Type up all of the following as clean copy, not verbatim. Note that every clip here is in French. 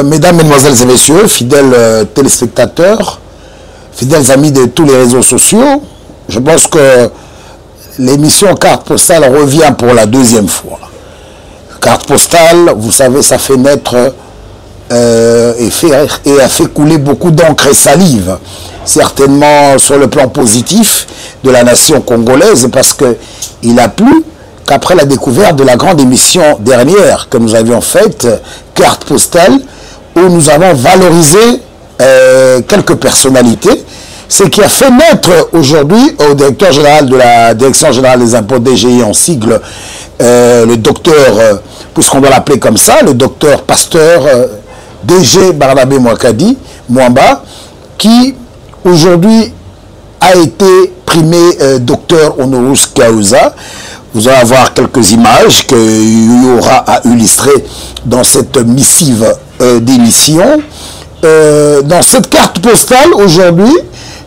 Mesdames, Mesdemoiselles et Messieurs, fidèles téléspectateurs, fidèles amis de tous les réseaux sociaux, je pense que l'émission Carte Postale revient pour la deuxième fois. Carte Postale, vous savez, ça fait naître et a fait couler beaucoup d'encre et salive, certainement sur le plan positif de la nation congolaise, parce qu'il a plu qu'après la découverte de la grande émission dernière que nous avions faite, Carte Postale, où nous avons valorisé quelques personnalités, ce qui a fait naître aujourd'hui au directeur général de la Direction générale des impôts DGI en sigle, le docteur, puisqu'on doit l'appeler comme ça, le docteur pasteur DG Barnabé Mwamba, qui aujourd'hui a été primé docteur honoris causa. Vous allez avoir quelques images qu'il y aura à illustrer dans cette missive d'émission. Dans cette carte postale, aujourd'hui,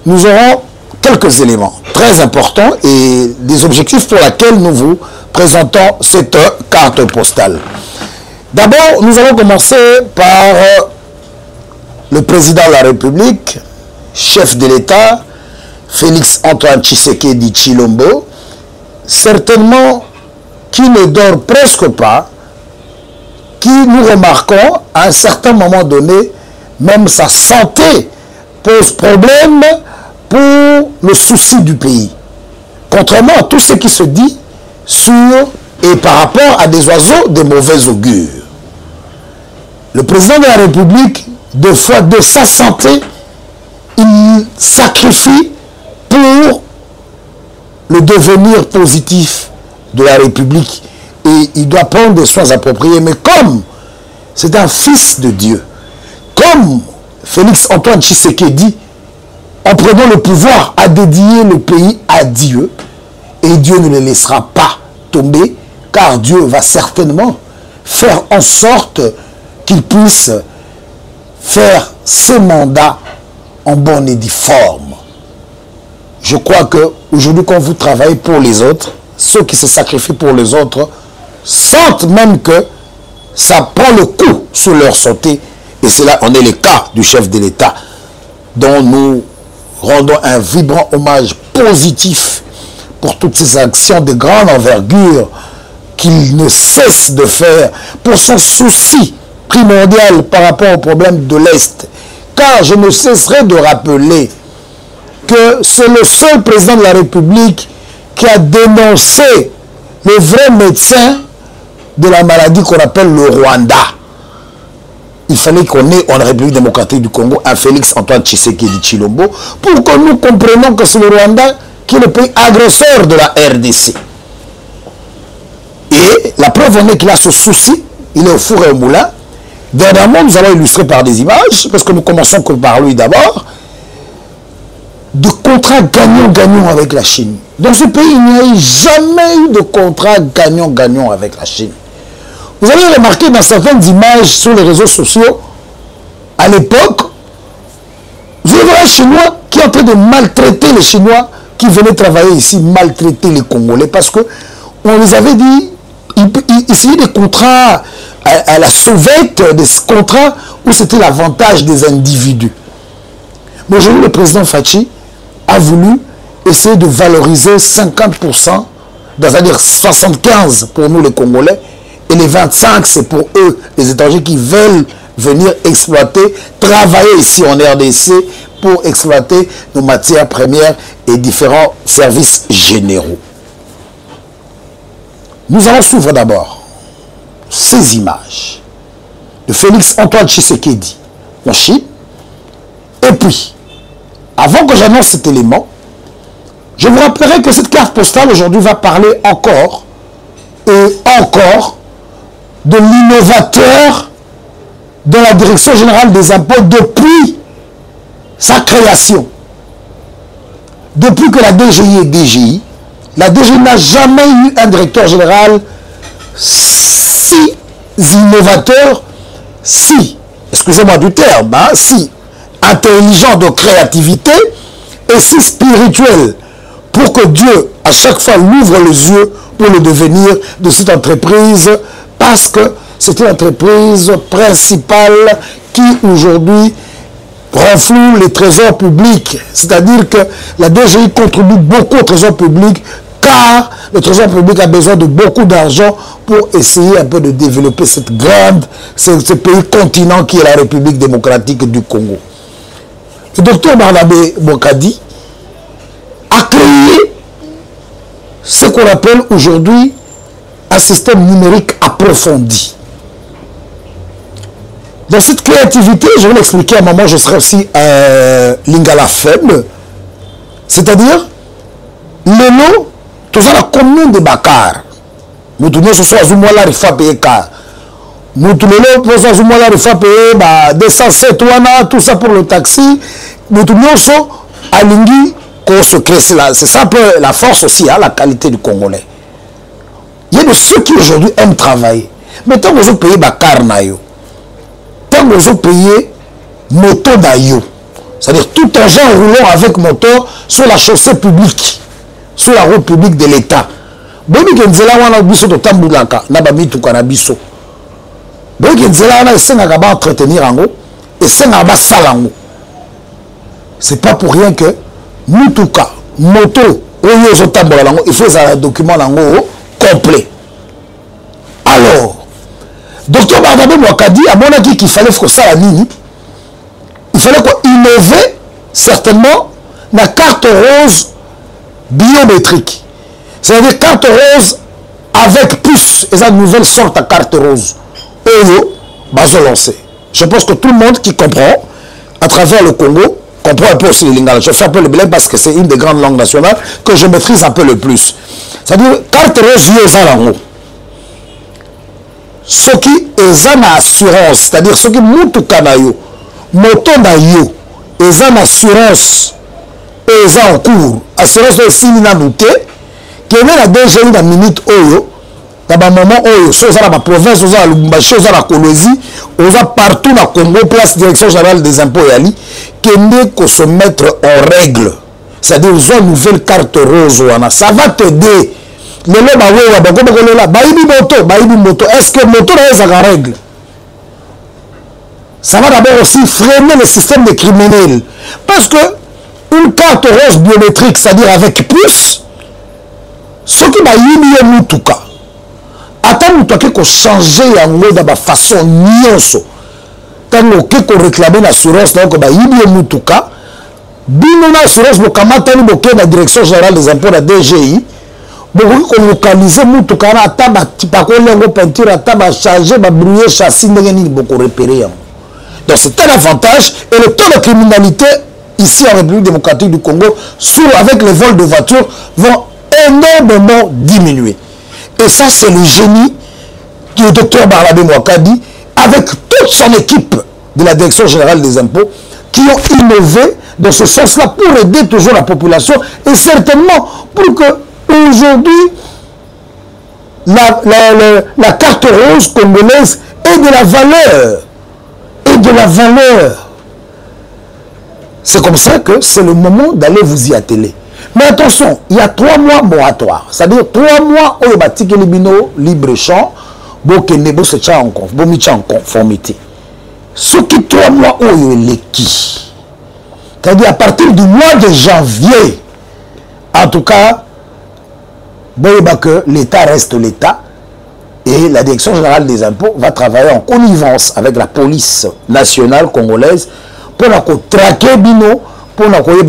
nous aurons quelques éléments très importants et des objectifs pour lesquels nous vous présentons cette carte postale. D'abord, nous allons commencer par le président de la République, chef de l'État, Félix Antoine Tshisekedi Tshilombo, certainement qui ne dort presque pas, qui nous remarquons à un certain moment donné, même sa santé pose problème pour le souci du pays. Contrairement à tout ce qui se dit sur et par rapport à des oiseaux de mauvais augure. Le président de la République, de foi de sa santé, il sacrifie pour le devenir positif de la République et il doit prendre des soins appropriés. Mais comme c'est un fils de Dieu, comme Félix Antoine Tshisekedi, en prenant le pouvoir, a dédié le pays à Dieu et Dieu ne le laissera pas tomber car Dieu va certainement faire en sorte qu'il puisse faire ce mandat en bonne et due forme. Je crois qu'aujourd'hui, quand vous travaillez pour les autres, ceux qui se sacrifient pour les autres sentent même que ça prend le coup sur leur santé. Et c'est là, on est le cas du chef de l'État, dont nous rendons un vibrant hommage positif pour toutes ces actions de grande envergure qu'il ne cesse de faire pour son souci primordial par rapport au problème de l'Est. Car je ne cesserai de rappeler que c'est le seul président de la République qui a dénoncé le vrai médecin de la maladie qu'on appelle le Rwanda. Il fallait qu'on ait en République démocratique du Congo un Félix Antoine Tshisekedi Tshilombo pour que nous comprenions que c'est le Rwanda qui est le pays agresseur de la RDC. Et la preuve en est qu'il a ce souci, il est au four et au moulin. Dernièrement, nous allons illustrer par des images, parce que nous commençons que par lui d'abord, de contrats gagnant-gagnant avec la Chine. Dans ce pays, il n'y a eu jamais eu de contrat gagnant-gagnant avec la Chine. Vous avez remarqué dans certaines images sur les réseaux sociaux, à l'époque, vous avez un Chinois qui est en train de maltraiter les Chinois qui venaient travailler ici, maltraiter les Congolais, parce qu'on les avait dit, essayer des contrats à la sauvette, des contrats où c'était l'avantage des individus. Mais aujourd'hui, le président Fachi a voulu essayer de valoriser 50%, c'est-à-dire 75% pour nous les Congolais, et les 25% c'est pour eux, les étrangers qui veulent venir exploiter, travailler ici en RDC pour exploiter nos matières premières et différents services généraux. Nous allons suivre d'abord ces images de Félix Antoine Tshisekedi en Chine. Et puis, avant que j'annonce cet élément, je vous rappellerai que cette carte postale aujourd'hui va parler encore et encore de l'innovateur de la Direction générale des impôts depuis sa création. Depuis que la DGI est DGI, la DGI n'a jamais eu un directeur général si innovateur, si, excusez-moi du terme, hein, si intelligent de créativité et si spirituel pour que Dieu, à chaque fois, l'ouvre les yeux pour le devenir de cette entreprise parce que c'est une entreprise principale qui aujourd'hui renfloue les trésors publics. C'est-à-dire que la DGI contribue beaucoup au trésor public car le trésor public a besoin de beaucoup d'argent pour essayer un peu de développer ce pays continent qui est la République démocratique du Congo. Le docteur Barnabé Bokadi a créé ce qu'on appelle aujourd'hui un système numérique approfondi. Dans cette créativité, je vais l'expliquer à un moment, je serai aussi lingala faible. C'est-à-dire, le lot, tout ça, la commune de Bakar. Nous tournons ce soir, nous la rifa payer car. Nous tournons ce soir, nous la rifa payer 207 tout ça pour le taxi. Nous tournons ce à Lingui, qu'on se crée. C'est ça un peu la force aussi, hein, la qualité du Congolais. Il y a de ceux qui aujourd'hui aiment travailler. Mais tant que vous payez Bakar Nayo, tant que vous payez moto d'ayo, c'est-à-dire tout engin roulant avec moteur sur la chaussée publique, sur la route publique de l'État. Bobi Kenzela wana biso to tambulaka na ba mituka na biso. Bobi Kenzela wana esengaka ba entretenir yango, esengaka ba salango. C'est pas pour rien que mituka, moto, oyo zo tambola lango, il faut un document lango complet. Alors, docteur Barnabé Bokadi a monaki qu'il fallait faire ça à Nini. Il fallait innover certainement la carte rose biométrique. C'est-à-dire carte rose avec puce. Et ça, nouvelle sorte de carte rose. Oyo, bazo lancé. Je pense que tout le monde qui comprend, à travers le Congo, comprend un peu aussi le lingala. Je fais un peu le blé parce que c'est une des grandes langues nationales que je maîtrise un peu le plus. C'est-à-dire carte rose yozalango. Ce qui est en assurance, c'est-à-dire ce qui mutuka na yo, moto na yo, est en assurance, est en cours. Assurance de signer na nouté. Qui est la DGI dans minute oyo, dans un moment oyo, si on a la province, on a Lubumbashi, on a la Colosie, on a partout dans le Congo, place direction générale des impôts yali, qui est se mettre en règle. C'est-à-dire, ils ont une nouvelle carte rose, ça va t'aider. Le moto, est-ce que moto est en règle? Ça va d'abord aussi freiner le système des criminels. Parce que une carte rose biométrique, c'est-à-dire avec puce, ce qui m'a eu mutuka attends mutuka ko changer yango da ba façon nyonso tango ko réclamer l'assurance donc ba yibi mutuka bino na assurance bo kamata ni boke na direction générale des impôts la DGI beaucoup ko localiser mutuka na taba tipako lengo peinture ataba changer ba brouiller châssis ndenge ni beaucoup repérer yango. Donc c'est un avantage et le taux de criminalité ici en République démocratique du Congo avec les vols de voitures vont énormément diminué. Et ça, c'est le génie du docteur Barnabé Bokadi avec toute son équipe de la Direction Générale des Impôts qui ont innové dans ce sens-là pour aider toujours la population et certainement pour que aujourd'hui la carte rose congolaise ait de la valeur. Et de la valeur. C'est comme ça que c'est le moment d'aller vous y atteler. Mais attention, il y a 3 mois moratoire. C'est-à-dire 3 mois où il y a les bino libre-champ, pour se mettre en conformité. Ce qui 3 mois où il y a qui. C'est-à-dire à partir du mois de janvier, en tout cas, que l'État reste l'État et la Direction Générale des Impôts va travailler en connivence avec la police nationale congolaise pour traquer bino,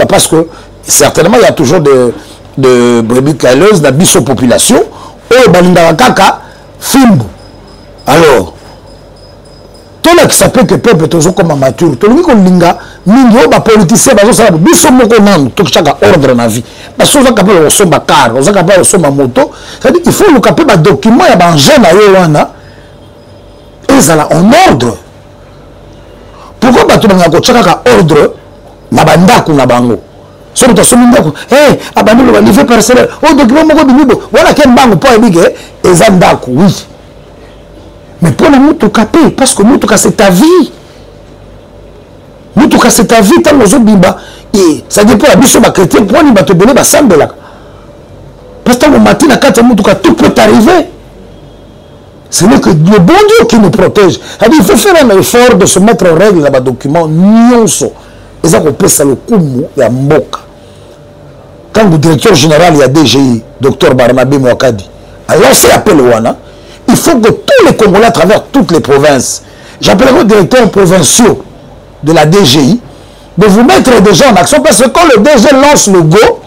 parce que certainement, il y a toujours de brebis galeuses dans la population. Oh, balindakaka, film. Alors, tout le qui s'appelle que peuple toujours comme mature. Tout le monde linga, mingi oh, politicien, biso moko nan, tout chaque ordre na vie. Parce que on capable au somba car, on capable au somba moto. C'est-à-dire qu'il faut le capable document ya ba jeune ayo wana. Ils ont en ordre. Pourquoi bato banga ko chaka ordre na bandako na bango? Sur le sommet eh abandon le niveau personnel au document moko binibo voilà quel banque pour ébiger ezandako oui mais pour le mutuka paix parce que mutuka c'est ta vie mutuka c'est ta vie tant aux bimba et ça dépend la biso ba chrétien pour ni bato belé ba sambela parce que au matin à 4 mutuka tout peut arriver Ce n'est que le bon Dieu qui nous protège. Il faut faire un effort de se mettre en règle dans les documents. Et ça, on peut ça le coup, il y a Mboka. Quand le directeur général, il y a DGI, Dr Barnabé Mouakadi, a lancé l'appel au WANA, il faut que tous les Congolais à travers toutes les provinces, j'appellerai le directeur provinciaux de la DGI, de vous mettre déjà en action, parce que quand le DG lance le go,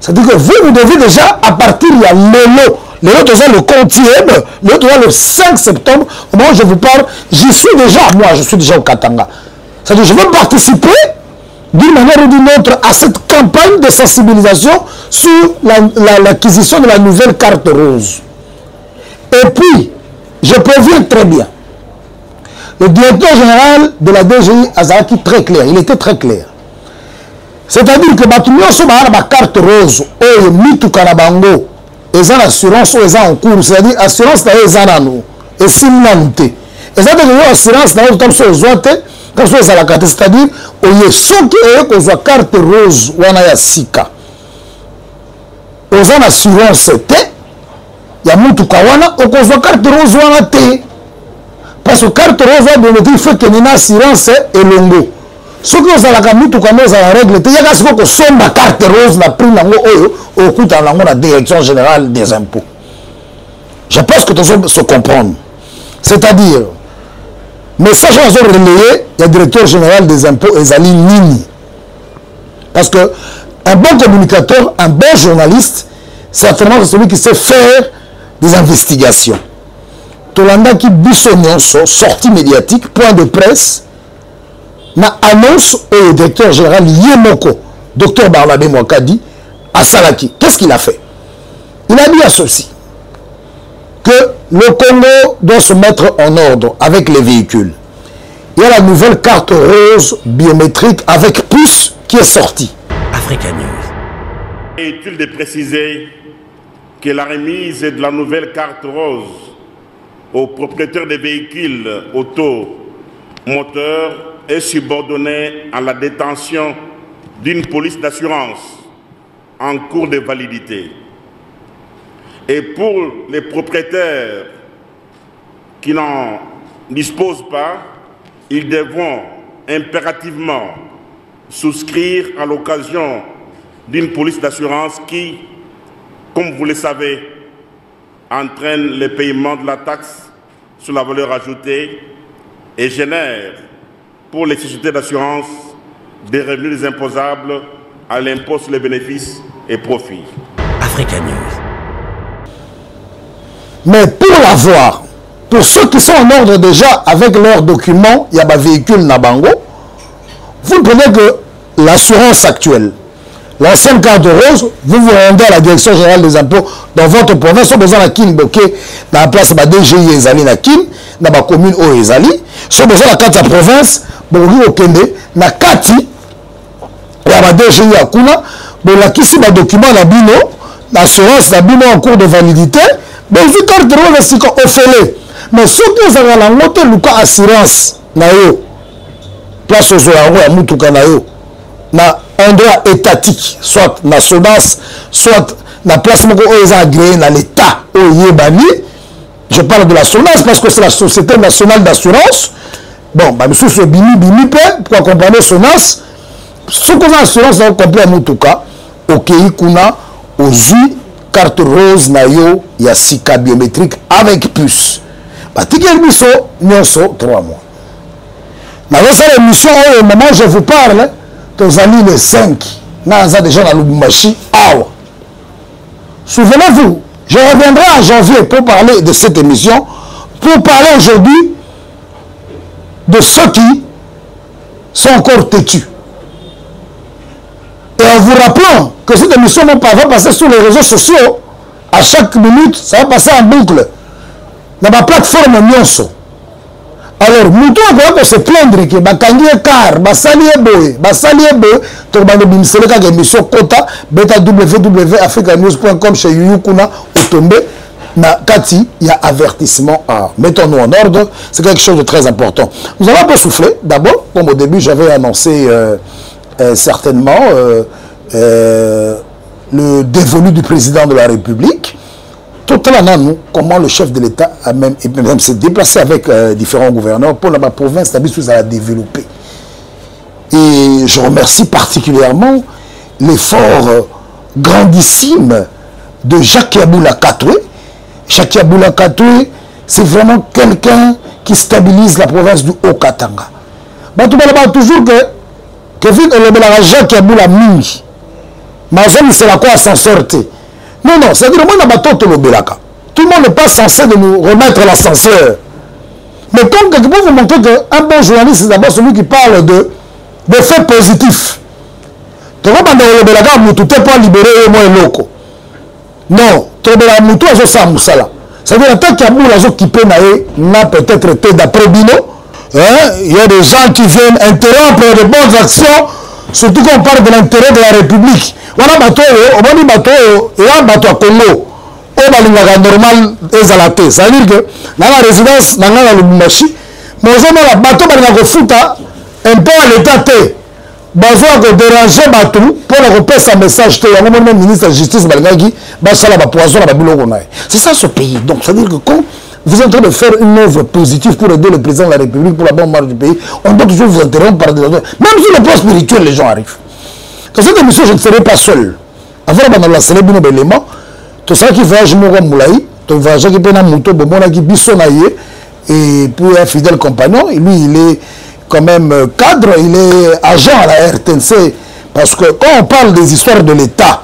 c'est-à-dire que vous devez déjà, à partir, il y a le compte le 5 septembre, au moment où je vous parle, je suis déjà au Katanga. C'est-à-dire que je veux participer d'une manière ou d'une autre à cette campagne de sensibilisation sur l'acquisition de la nouvelle carte rose. Et puis, je préviens très bien, le directeur général de la DGI Azaki très clair, il était très clair. C'est-à-dire que Batumio Soba ma carte rose, ou Mitu Kanabango, et ça l'assurance, ou en cours, c'est-à-dire assurance d'ailleurs Zanano, et Simnante. Et ça, assurance d'ailleurs comme ça, comme ça, la carte, c'est-à-dire, il y a ceux qui ont une carte rose, ou en Sika. Aux assurance, il y a Mitu Kawana, ou qu'on carte rose, ou en T. Parce que carte rose, il faut qu'il y ait une assurance et longo. Ce que vous avez mis tout comme ça en règle, il y a que son ma carte rose la pris au coût de la direction générale des impôts. Je pense que tout ça se comprendre. C'est-à-dire, message à relayé, il y a le directeur général des impôts, Ezali Nini. Parce que un bon communicateur, un bon journaliste, certainement c'est celui qui sait faire des investigations. Tolanda qui bissonne sortie médiatique, point de presse, na annonce au directeur général Yemoko, Dr Barnabé Mouakadi, à Salaki. Qu'est-ce qu'il a fait? Il a dit à ceci, que le Congo doit se mettre en ordre avec les véhicules. Il y a la nouvelle carte rose biométrique avec puce qui est sortie. Africa News. Il est utile de préciser que la remise de la nouvelle carte rose aux propriétaires des véhicules auto-moteurs est subordonnée à la détention d'une police d'assurance en cours de validité. Et pour les propriétaires qui n'en disposent pas, ils devront impérativement souscrire à l'occasion d'une police d'assurance qui, comme vous le savez, entraîne le paiement de la taxe sur la valeur ajoutée et génère pour les sociétés d'assurance des revenus imposables à l'impôt sur les bénéfices et profits. Africa News. Mais pour l'avoir, pour ceux qui sont en ordre déjà avec leurs documents, il y a un véhicule Nabango, vous prenez que l'assurance actuelle, l'ancienne carte rose, vous vous rendez à la direction générale des impôts dans votre province, vous avez besoin de Kin Boké, dans la place de DGI Ezali na Kin, dans la commune O Ezali, si vous avez besoin de la carte de la province, vous avez besoin de la Kati, et à la DGI Akuna, vous avez besoin de document la Bino, l'assurance la Bino en cours de validité, vous avez une carte rose aussi offerte. Mais ceux qui vous avez la moto, l'ouka assurance, place aux Zoyaro à Moutouka na endroit étatique, soit na SONAS, soit na place où ils ont agréé dans l'État au Yébani. Je parle de la SONAS parce que c'est la Société nationale d'assurance. Bon, bah, monsieur, c'est Bini, pour accompagner SONAS. Ce qu'on a assurance, c'est complet à Moutouka, au Kéi Kuna, aux U, carte rose, nayo, Yassika biométrique avec puce. Bah, Tikel Bisso, Nyonso, 3 mois. Dans cette émission, au moment où je vous parle, nos amis les 5, Naza déjà dans Lubumbashi, souvenez-vous, je reviendrai en janvier pour parler de cette émission, pour parler aujourd'hui de ceux qui sont encore têtus. Et en vous rappelant que cette émission va passer sur les réseaux sociaux, à chaque minute, ça va passer en boucle. Dans ma plateforme Nyonso. Alors, nous devons se plaindre que Bakangi car, Basali Eboe, tout le monde a dit émission Kota, beta www.africanews.com chez Yuyukuna, Otombe, na Kati, il y a avertissement à. Mettons-nous en ordre, c'est quelque chose de très important. Nous allons un peu souffler. D'abord, comme au début, j'avais annoncé certainement le dévolu du président de la République. Totalement, nous, comment le chef de l'État a même s'est déplacé avec différents gouverneurs pour la province, à la développer. Et je remercie particulièrement l'effort grandissime de Jacques Yaboula Katoué. Jacques Yaboula Katoué, c'est vraiment quelqu'un qui stabilise la province du Haut-Katanga. Toujours que Kevin et Jacques Yaboula Mingi, mais c'est la quoi s'en sortir. Non, c'est-à-dire que moi, tout le monde n'est pas censé de nous remettre l'ascenseur. Mais comme quelque part, vous montrez qu'un bon journaliste, c'est d'abord celui qui parle de faits positifs. Tu vois, quand tu n'es pas libéré, moi, loco. Non, tu es là, tu es ça, Moussala. C'est-à-dire que tant qu'il y a des gens qui peuvent n'a peut-être été d'après Bino. Il y a des gens qui viennent interrompre de bonnes actions, surtout quand on parle de l'intérêt de la République. On a bateau, et un bateau à Congo. On a normal et c'est-à-dire que dans la résidence, dans la Lubumbashi, mais on a bateau qui fout un peu à l'état. Bazo a dérangé bateau pour repérer sa message. Il y a un ministre de la Justice qui a poison à la. C'est ça ce pays. Donc, c'est-à-dire que quand vous êtes en train de faire une œuvre positive pour aider le président de la République, pour la bonne marche du pays, on doit toujours vous interrompre par des autres. Même sur le plan spirituel, les gens arrivent. Dans cette émission, je ne serai pas seul. Avant de la célébrer un élément, tout ça qui voyage Moura Moulaï, tout voyage qui peut mouto, Bomona qui bissonaye, et pour un fidèle compagnon, et lui, il est quand même cadre, il est agent à la RTNC. Parce que quand on parle des histoires de l'État,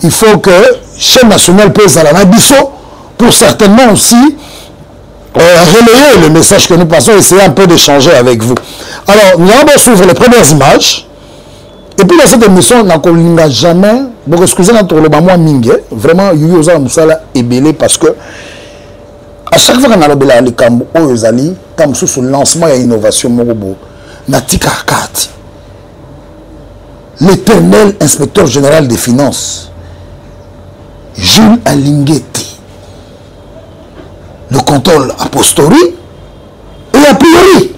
il faut que chaîne nationale pèse à la Nabisso pour certainement aussi relayer le message que nous passons, essayer un peu d'échanger avec vous. Alors, nous allons suivre les premières images. Et puis dans cette émission, on n'a jamais, bon, excusez-moi, vraiment, Yuyoza Moussala est belé parce que à chaque fois qu'on a le Kambo, Oyozali, comme sous le lancement et l'innovation, Natika Kati, l'éternel inspecteur général des finances, Jules Alinguetti, le contrôle a posteriori et a priori,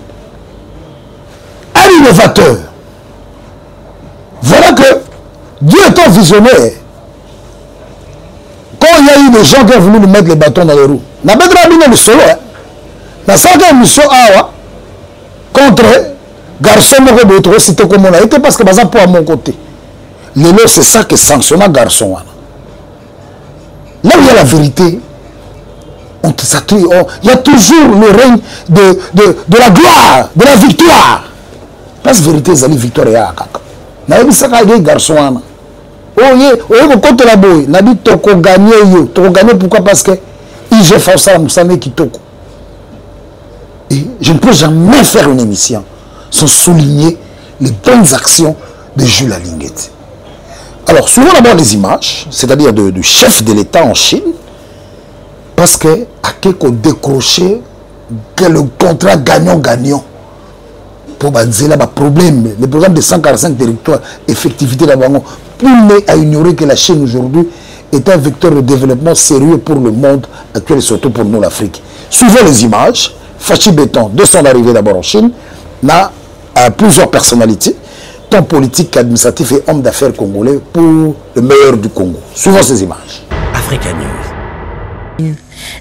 un innovateur. Voilà que Dieu étant visionnaire, quand il y a eu des gens qui ont voulu nous mettre les bâtons dans les roues, n'a pas de le solo, dans cette émission contre garçon de cité comme on a été parce que ça pour à mon côté. Lélo, c'est ça qui sanctionne un garçon. Là où il y a la vérité, il y a toujours le règne de la gloire, de la victoire. Parce que la vérité, c'est la victoire. Nayebi saka des garçons ana. Oye ko la boy, na bi to ko gagner yo. To gagner pourquoi parce que IG Faussa Moussane Kitoko. Et je ne peux jamais faire une émission sans souligner les bonnes actions de Jules Alinguetti. Alors, souvent d'abord les images, c'est-à-dire du chef de l'État en Chine, parce que à quelque décroché que le contrat gagnant-gagnant. Pour le problème, le programme de 145 territoires, effectivité d'abord, pour à ignorer que la Chine aujourd'hui est un vecteur de développement sérieux pour le monde actuel et surtout pour nous l'Afrique. Suivons les images, Fachi Béton, de son arrivée d'abord en Chine, a plusieurs personnalités, tant politiques qu'administratifs et hommes d'affaires congolais pour le meilleur du Congo. Suivons ces images. Africa News.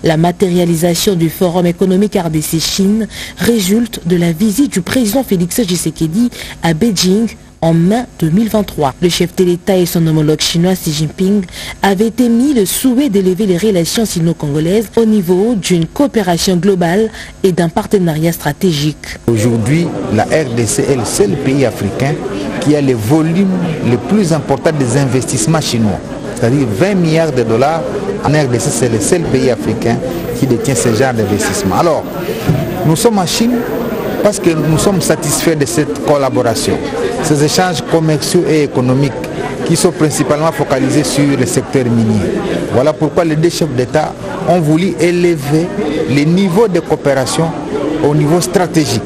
La matérialisation du Forum économique RDC-Chine résulte de la visite du président Félix Tshisekedi à Beijing en mai 2023. Le chef de l'État et son homologue chinois Xi Jinping avaient émis le souhait d'élever les relations sino-congolaises au niveau d'une coopération globale et d'un partenariat stratégique. Aujourd'hui, la RDC est le seul pays africain qui a les volumes les plus importants des investissements chinois. C'est-à-dire 20 milliards de dollars en RDC, c'est le seul pays africain qui détient ce genre d'investissement. Alors, nous sommes en Chine parce que nous sommes satisfaits de cette collaboration. Ces échanges commerciaux et économiques qui sont principalement focalisés sur le secteur minier. Voilà pourquoi les deux chefs d'État ont voulu élever les niveaux de coopération au niveau stratégique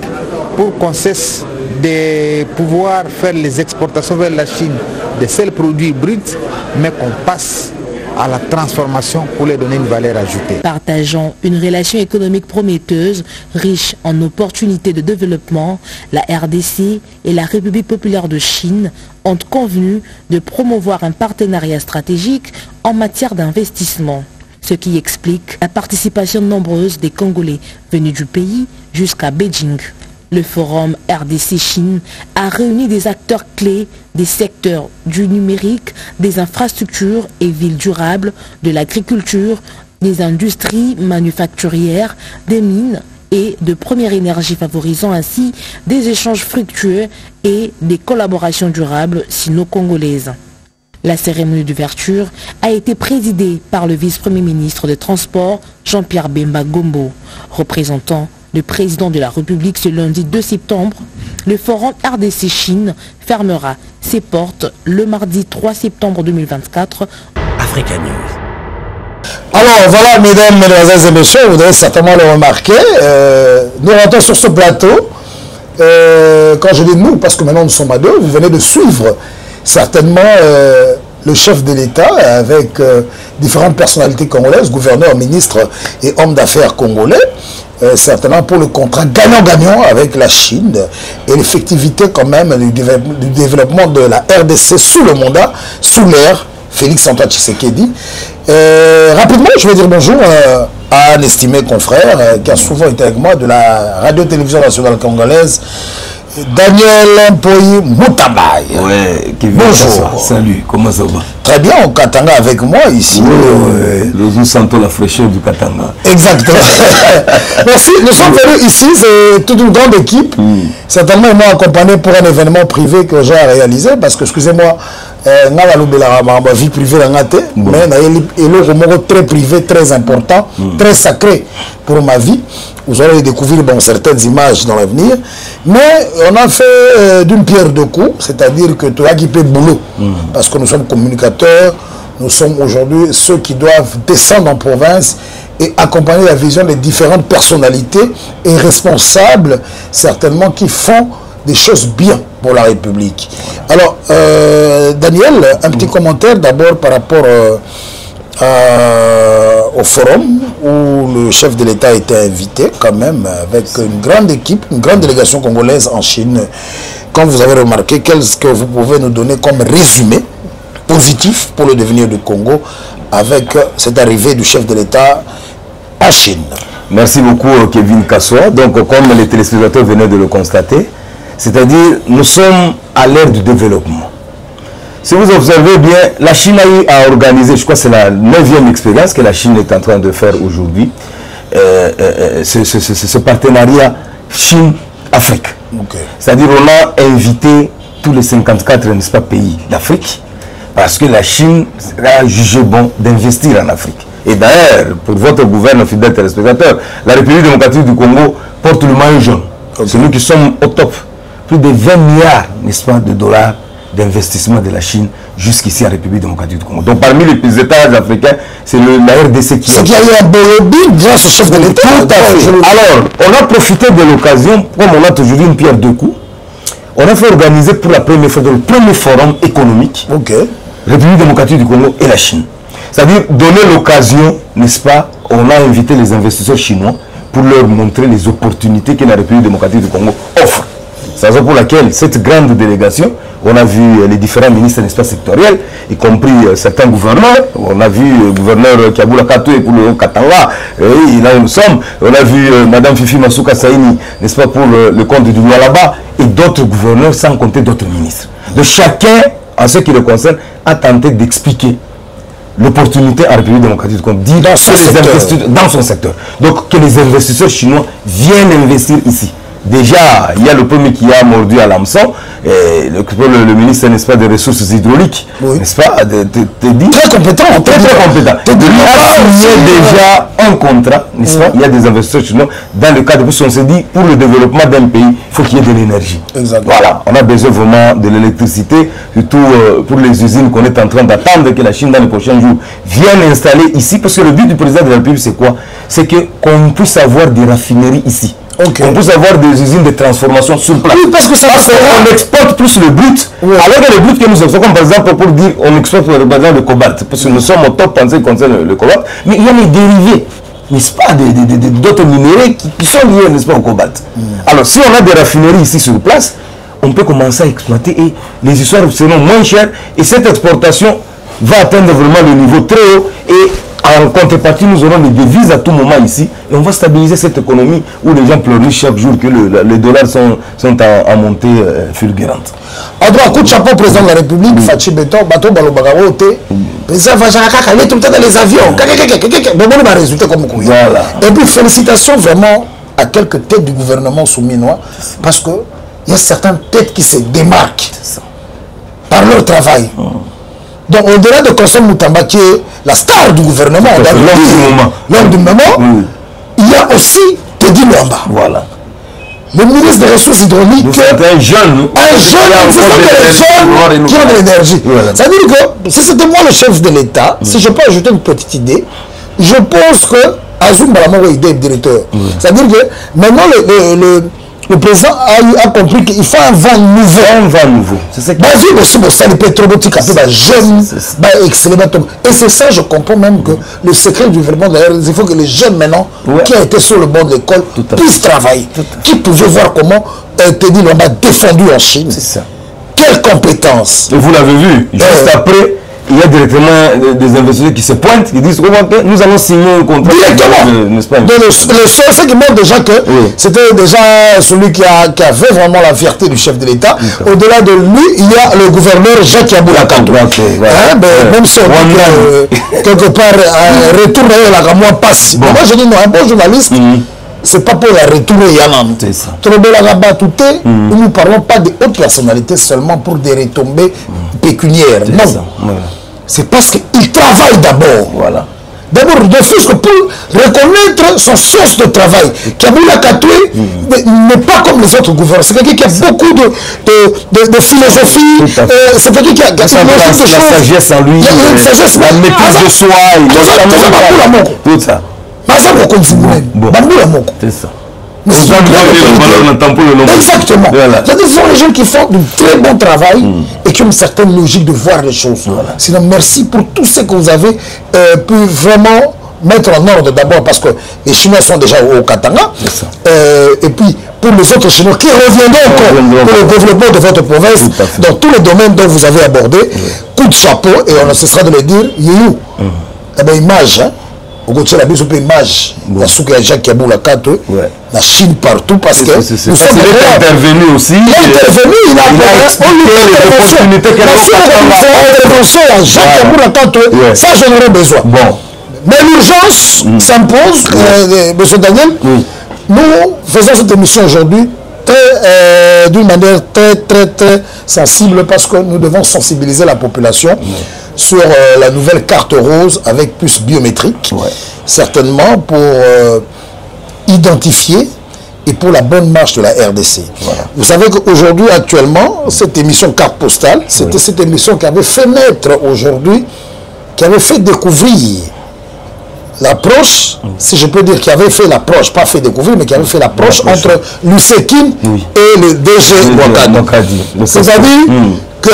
pour qu'on cesse de pouvoir faire les exportations vers la Chine de seuls produits bruts, mais qu'on passe à la transformation pour les donner une valeur ajoutée. Partageant une relation économique prometteuse, riche en opportunités de développement, la RDC et la République populaire de Chine ont convenu de promouvoir un partenariat stratégique en matière d'investissement. ce qui explique la participation nombreuse des Congolais venus du pays jusqu'à Beijing. Le forum RDC-Chine a réuni des acteurs clés des secteurs du numérique, des infrastructures et villes durables, de l'agriculture, des industries manufacturières, des mines et de première énergie, favorisant ainsi des échanges fructueux et des collaborations durables sino-congolaises. La cérémonie d'ouverture a été présidée par le vice-premier ministre des Transports, Jean-Pierre Bemba Gombo. Représentant le président de la République ce lundi 2 septembre, le forum RDC-Chine fermera ses portes le mardi 3 septembre 2024. Africa News. Alors voilà, mesdames, mesdemoiselles et messieurs, vous devez certainement le remarquer. Nous rentrons sur ce plateau. Quand je dis nous, parce que maintenant nous sommes à deux, vous venez de suivre certainement le chef de l'État avec différentes personnalités congolaises, gouverneurs, ministres et hommes d'affaires congolais, certainement pour le contrat gagnant-gagnant avec la Chine et l'effectivité quand même du développement de la RDC sous le mandat, sous l'ère Félix-Antoine Tshisekedi. Rapidement, je vais dire bonjour à un estimé confrère qui a souvent été avec moi de la radio-télévision nationale congolaise, Daniel Mpoyi Moutabaye. Ouais, bonjour. Salut, comment ça va? Très bien, au Katanga avec moi ici. Nous sentons la fraîcheur du Katanga. Exactement. Merci, nous sommes venus ici, c'est toute une grande équipe. Certainement, ils m'ont accompagné pour un événement privé que j'ai réalisé, parce que, excusez-moi, ma vie privée mais il très privé, très important, très sacré pour ma vie. Vous allez découvrir certaines images dans l'avenir. Mais on a fait d'une pierre deux coups, c'est-à-dire que tu as équipé boulot. Parce que nous sommes communicateurs, nous sommes aujourd'hui ceux qui doivent descendre en province et accompagner la vision des différentes personnalités et responsables, certainement, qui font des choses bien pour la République. Alors, Daniel, un petit commentaire d'abord par rapport au forum où le chef de l'État a été invité quand même avec une grande équipe, une grande délégation congolaise en Chine. Comme vous avez remarqué, qu'est-ce que vous pouvez nous donner comme résumé positif pour le devenir du Congo avec cette arrivée du chef de l'État en Chine? Merci beaucoup Kevin Kassoua. Donc comme les téléspectateurs venaient de le constater, c'est-à-dire nous sommes à l'ère du développement. Si vous observez bien, la Chine a eu à organiser, je crois que c'est la 9e expérience que la Chine est en train de faire aujourd'hui, ce partenariat Chine-Afrique. Okay. C'est-à-dire on a invité tous les 54 pays d'Afrique parce que la Chine a jugé bon d'investir en Afrique. Et d'ailleurs, pour votre gouverneur fidèle téléspectateur, la République démocratique du Congo porte le maillot jaune. Okay. C'est nous qui sommes au top. Plus de 20 milliards, n'est-ce pas, de dollars d'investissement de la Chine jusqu'ici en République démocratique du Congo. Donc parmi les États africains, c'est la RDC qui... C'est qu'il y a eu un beau lobby grâce au chef de l'État. Tout à fait. Alors, on a profité de l'occasion, comme on a toujours dit une pierre deux coups, on a fait organiser pour la première fois le premier forum économique, République démocratique du Congo et la Chine. C'est-à-dire donner l'occasion, n'est-ce pas, on a invité les investisseurs chinois pour leur montrer les opportunités que la République démocratique du Congo offre. C'est la raison pour laquelle cette grande délégation, on a vu les différents ministres d'espace sectoriel, y compris certains gouverneurs. On a vu le gouverneur Kiaboula Katoué pour le Katanga, et là où nous sommes. On a vu Mme Fifi Masuka Saini, n'est-ce pas, pour le compte du Lualaba, et d'autres gouverneurs, sans compter d'autres ministres. De chacun, en ce qui le concerne, a tenté d'expliquer l'opportunité en République démocratique du Congo dans son secteur. Donc que les investisseurs chinois viennent investir ici. Déjà, il y a le premier qui a mordu à l'hameçon, le ministre, n'est-ce pas, des ressources hydrauliques, n'est-ce pas, très compétent, très compétent. Il a signé déjà un contrat, n'est-ce pas, il y a des investisseurs chinois dans le cadre, parce qu'on s'est dit, pour le développement d'un pays, il faut qu'il y ait de l'énergie. Voilà, on a besoin vraiment de l'électricité, surtout pour les usines qu'on est en train d'attendre que la Chine, dans les prochains jours, vienne installer ici, parce que le but du président de la République, c'est quoi? C'est qu'on puisse avoir des raffineries ici. On peut avoir des usines de transformation sur place. Oui, parce que on exporte plus le brut. Alors que le brut que nous exportons, comme par exemple pour dire on exporte par exemple le cobalt, parce que nous sommes au top en ce qui concerne le cobalt, mais il y a les dérivés, n'est-ce pas, d'autres minéraux qui sont liés, n'est-ce pas, au cobalt. Alors si on a des raffineries ici sur place, on peut commencer à exploiter et les histoires seront moins chères et cette exportation va atteindre vraiment le niveau très haut et en contrepartie, nous aurons des devises à tout moment ici et on va stabiliser cette économie où les gens pleurent chaque jour que les dollars sont en montée fulgurante. En droit, coup de chapeau, président de la République, Fachi Beton, bateau Balobagarote, président Vajaka, il est tout le temps dans les avions. Mais bon, résultat comme voilà. Et puis, félicitations vraiment à quelques têtes du gouvernement souminois parce qu'il y a certaines têtes qui se démarquent par leur travail. Donc, au-delà de Constant Moutamba, qui est la star du gouvernement, l'homme du moment, il y a aussi Teddy Luamba. Voilà. Le ministre des Ressources hydrauliques. Un jeune. Qui ont de l'énergie. Voilà. C'est-à-dire que si c'était moi le chef de l'État, si je peux ajouter une petite idée, je pense que Azoum Balamoro est directeur. C'est-à-dire que maintenant le président a compris qu'il faut un vent nouveau. Un vent nouveau. C'est ça. Le pétrobiotique, jeune, excellent. Et c'est ça, je comprends même que le secret du développement, il faut que les jeunes maintenant, qui ont été sur le banc de l'école, puissent travailler. Qui pouvaient voir comment Teddy Luamba a défendu en Chine. C'est ça. Quelle compétence. Et vous l'avez vu, juste après. Il y a directement des investisseurs qui se pointent, qui disent nous allons signer un contrat. Directement. N'est-ce pas? Le seul fait qui montre déjà que c'était déjà celui qui avait vraiment la fierté du chef de l'État. Au-delà de lui, il y a le gouverneur Jacques Yaboulakato. Même si on dit quelque part, retourner la gamoie passe. Moi je dis non, un bon journaliste, c'est pas pour la retourner Yanam. C'est ça. Nous ne parlons pas de hautes personnalités seulement pour des retombées pécuniaires. Non. C'est parce qu'il travaille d'abord. Voilà. D'abord, de fait que pour reconnaître son sens de travail, Kaboula Katoué n'est pas comme les autres gouverneurs. C'est quelqu'un qui a beaucoup de philosophie. C'est quelqu'un qui a la sagesse en lui, la maîtrise de soi. Tout ça. C'est ça. Exactement. Ce sont les gens qui font du très bon travail et qui ont une certaine logique de voir les choses. Voilà. Sinon, merci pour tout ce que vous avez pu vraiment mettre en ordre d'abord parce que les Chinois sont déjà au Katanga. Et puis, pour les autres Chinois qui reviendront encore pour le développement de votre province dans tous les domaines dont vous avez abordé, coup de chapeau et on ne cessera de le dire, Yéyou. Eh bien, image, hein. Au côté de la bise, image, il y a ceux qui ont Jacques Yaboulakato, la Chine partout, parce que nous sommes intervenu aussi. Il est intervenu, il a intervention à Jacques Yaboulakato, ça j'en aurais besoin. Mais l'urgence s'impose, M. Daniel. Nous faisons cette émission aujourd'hui d'une manière très sensible parce que nous devons sensibiliser la population sur la nouvelle carte rose avec puce biométrique, certainement pour identifier et pour la bonne marche de la RDC. Voilà. Vous savez qu'aujourd'hui, actuellement, cette émission carte postale, c'était cette émission qui avait fait naître aujourd'hui, qui avait fait découvrir l'approche, si je peux dire, qui avait fait l'approche, pas fait découvrir, mais qui avait fait l'approche entre l'USEKIN et le DG Ouakadi. C'est-à-dire que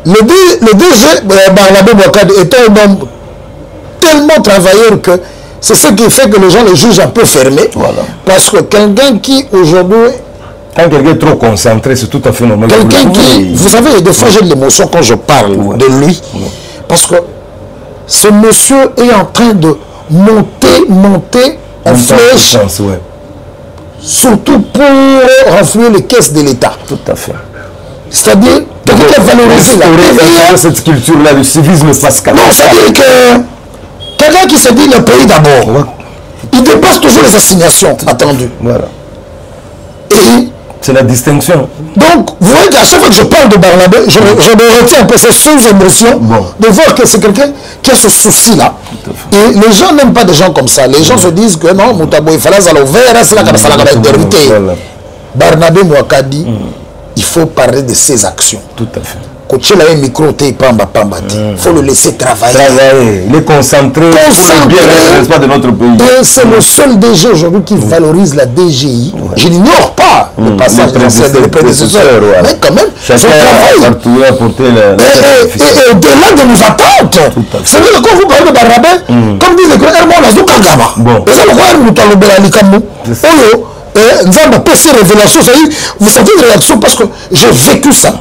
le DG Barnabé Ouakadi est un homme tellement travailleur que c'est ce qui fait que les gens les jugent un peu fermés. Voilà. Parce que quelqu'un qui aujourd'hui... Quand quelqu'un est trop concentré, c'est tout à fait normal. Quelqu'un qui... Vous savez, des fois j'ai de l'émotion quand je parle de lui. Parce que ce monsieur est en train de monter en flèche. Surtout pour renflouer les caisses de l'État. Tout à fait. C'est-à-dire, quelqu'un qui a valorisé cette culture-là, le civisme pascal. Non, c'est-à-dire que quelqu'un qui se dit le pays d'abord, il dépasse toujours les assignations attendues. Voilà. Et c'est la distinction. Donc, vous voyez qu'à chaque fois que je parle de Barnabé, je me retiens un peu ces sous-émotions de voir que c'est quelqu'un qui a ce souci-là. Et les gens n'aiment pas des gens comme ça. Les gens se disent que non, Moutabo, il fallait aller au vert, c'est là que ça va être vérité. Barnabé Ouakadi, il faut parler de ses actions. Tout à fait. Quand tu as un micro, il faut le laisser travailler. Il est concentré sur le bien de notre pays. Et c'est le seul DG aujourd'hui qui valorise la DGI. Je n'ignore pas le passage des prédécesseurs. Mais quand même, son travail. Et au-delà de nos attentes. C'est vrai que quand vous parlez de Barnabé, comme disent les collègues, on a dit Kagama. Et ça, le roi, nous avons dit Kagama. nous avons pas ces révélations. Vous savez une réaction parce que j'ai vécu ça.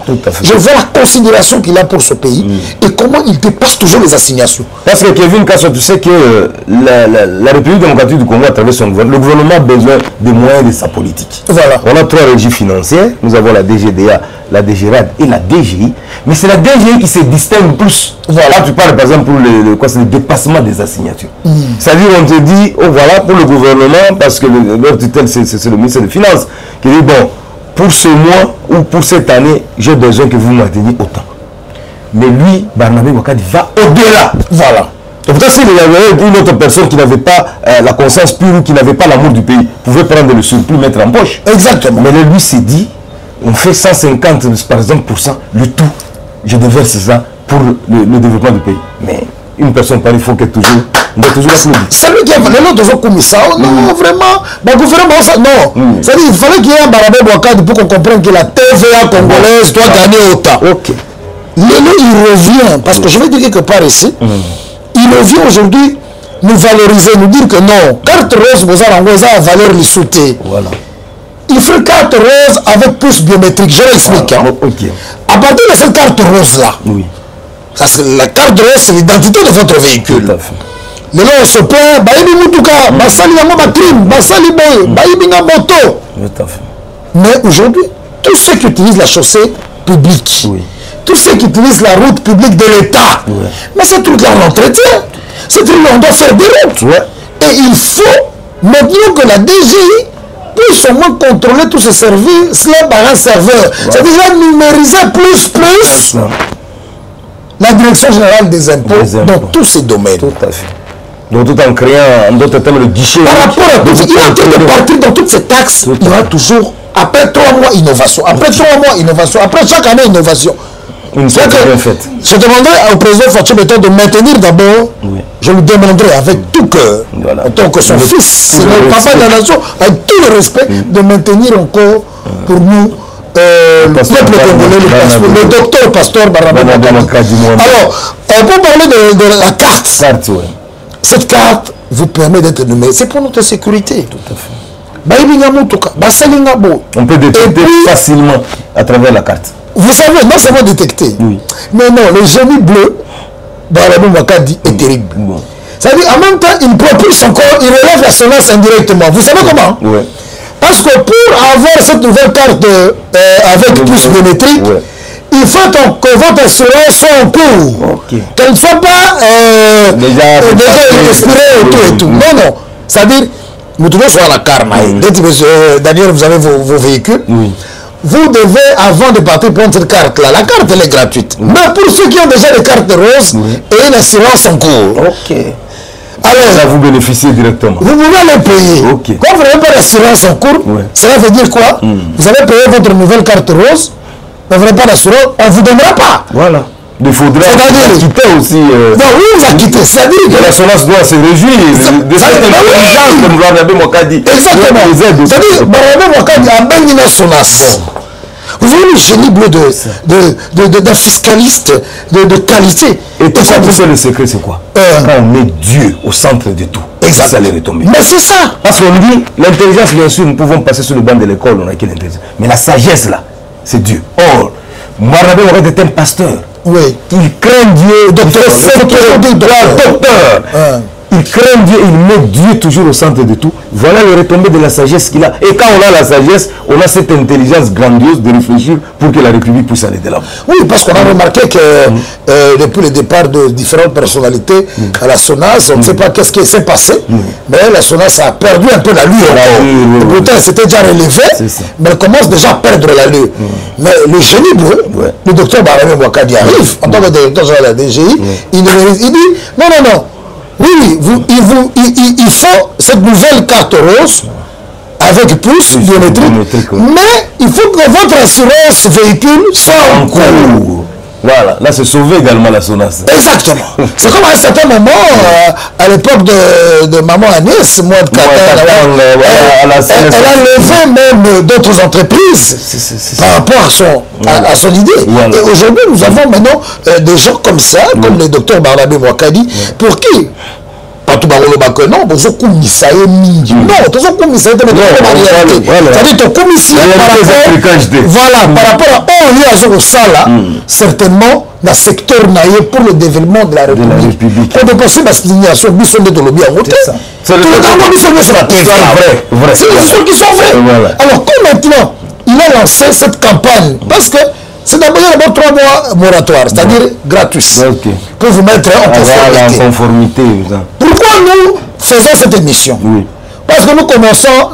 Je vois la considération qu'il a pour ce pays et comment il dépasse toujours les assignations. Parce que Kevin Kasso, tu sais que la République démocratique du Congo, à travers son gouvernement, le gouvernement a besoin des moyens de sa politique. Voilà. On a 3 régies financières. Nous avons la DGDA, la DGRAD et la DGI. Mais c'est la DGI qui se distingue plus. Voilà. Là, tu parles par exemple pour le dépassement des assignatures. C'est-à-dire, on te dit, oh voilà, pour le gouvernement, parce que leur tutelle, c'est le ministère des Finances, qui dit, bon, pour ce mois ou pour cette année, j'ai besoin que vous mainteniez autant. Mais lui, Barnabé Ouakadi va au-delà. Voilà. Donc peut-être s'il y avait une autre personne qui n'avait pas la conscience pure ou qui n'avait pas l'amour du pays, pouvait prendre le surplus, mettre en poche. Exactement. Mais lui s'est dit, on fait 150 par exemple le tout, je déverse ça pour le développement du pays. Mais une personne pareille, il faut qu'elle toujours, on doit toujours applaudir. C'est lui qui a fait l'autre comme ça. Non, vraiment. Le gouvernement, ça, non. C'est-à-dire il fallait qu'il y ait un Barnabé Ouakadi pour qu'on comprenne que la TVA congolaise doit gagner autant. Ok. Lélo, il revient, parce que je vais dire quelque part ici, il revient aujourd'hui nous valoriser, nous dire que non, carte rose, vous avez valeur les sauter. Voilà. Il fait carte rose avec puce biométrique, je l'explique. Voilà. Okay. À partir de cette carte rose-là, la carte rose, c'est l'identité de votre véhicule. Tout à fait. Les gens se plaint, baïbi moutouka, basali yango batrim, basali boy, baïbi nga moto. Tout à fait. Mais aujourd'hui, tous ceux qui utilisent la chaussée publique, tous ceux qui utilisent la route publique de l'État, mais ces trucs-là on entretient. Ces trucs-là on doit faire des routes. Et il faut maintenant que la DGI puisse au moins contrôler tous ces services là par un serveur. C'est déjà numériser plus la direction générale des impôts dans tous ces domaines. Tout à fait. Donc tout en créant en d'autres termes le guichet. Par rapport à tout, il est en train de partir dans toutes ces taxes, il y aura toujours, après 3 mois, innovation. Après 3 mois, innovation. Après chaque année, innovation. Une chose bien faite. Je demanderai au président Fatou Beton de maintenir d'abord, je lui demanderai avec tout cœur, en tant que son fils, c'est le papa de la nation, avec tout le respect, de maintenir encore pour nous le peuple congolais, le docteur Pasteur Barnabé Ouakadi. Alors, pour parler de la carte, cette carte vous permet d'être nommé. C'est pour notre sécurité. Tout à fait. On peut détecter facilement à travers la carte. Vous savez, non seulement détecter, mais non, le génie bleu Barnabé Ouakadi est terrible. C'est-à-dire, en même temps, il propulse son corps, il relève la sonance indirectement. Vous savez comment? Parce que pour avoir cette nouvelle carte avec puce biométrique, il faut que votre assurance soit en cours. Qu'elle ne soit pas déjà expirée et tout. Non, non. C'est-à-dire, nous devons sur la carte. Daniel, vous avez vos véhicules. Vous devez, avant de partir, prendre cette carte-là. La carte, elle est gratuite. Mais pour ceux qui ont déjà des cartes roses et une assurance en cours. Alors, ça vous bénéficie directement. Vous pouvez les payer. Quand vous n'avez pas d'assurance en cours, cela veut dire quoi? Vous avez payé votre nouvelle carte rose, mais vous n'avez pas d'assurance, on ne vous donnera pas. Voilà. Il faudrait quitter aussi. Non, oui, vous avez quitté. C'est-à-dire que l'assurance doit se réjouir de cette intelligence que Barnabé Ouakadi. Exactement. C'est-à-dire Barnabé Ouakadi a bien une assurance. Vous voyez le génie bleu d'un fiscaliste de qualité. Et tout ça, le secret, c'est quoi? Quand on met Dieu au centre de tout. Exactement. Ça allait retomber. Mais c'est ça. Parce qu'on dit, l'intelligence, bien sûr, nous pouvons passer sur le banc de l'école, on a quelle intelligence. Mais la sagesse, là, c'est Dieu. Or, Barnabé Ouakadi est un pasteur. Oui. Il craint Dieu, docteur. Il craint Dieu, il met Dieu toujours au centre de tout. Voilà le retombé de la sagesse qu'il a. Et quand on a la sagesse, on a cette intelligence grandiose de réfléchir pour que la République puisse aller de l'avant. Oui, parce qu'on a remarqué que depuis le départ de différentes personnalités à la SONAS, on ne sait pas qu'est-ce qui s'est passé, mais la SONAS a perdu un peu la lue. Pourtant, c'était déjà relevé, mais elle commence déjà à perdre la lue. Mais le génie bleu, le docteur Barnabé Ouakadi arrive, en tant que directeur de la DGI, il dit, non. Oui, il faut cette nouvelle carte rose avec puce biométrique, mais il faut que votre assurance véhicule soit en cours. Voilà, là c'est sauvé également la SONAS. Exactement. C'est comme à un certain moment, à l'époque de maman Agnès, moi de elle a levé même d'autres entreprises par rapport à son idée. Et aujourd'hui, nous avons maintenant des gens comme ça, comme le docteur Barnabé Ouakadi, pour qui bato bakoloba que non bozokumisa ye mingi non tozokumisa ye te c'est-à-dire tokumisi voilà par rapport à oyo ye azokosala certainement na secteur na ye pour le développement de la République pour dépenser basignation biso nde tolobi yango te tolokango biso nyonso na tv c'est des histoires qui sont vraies alors comme maintenant il a lancé cette campagne parce que c'est d'abord 3 mois moratoire, c'est-à-dire gratuit, pour vous mettre en conformité. Pourquoi nous faisons cette émission? Parce que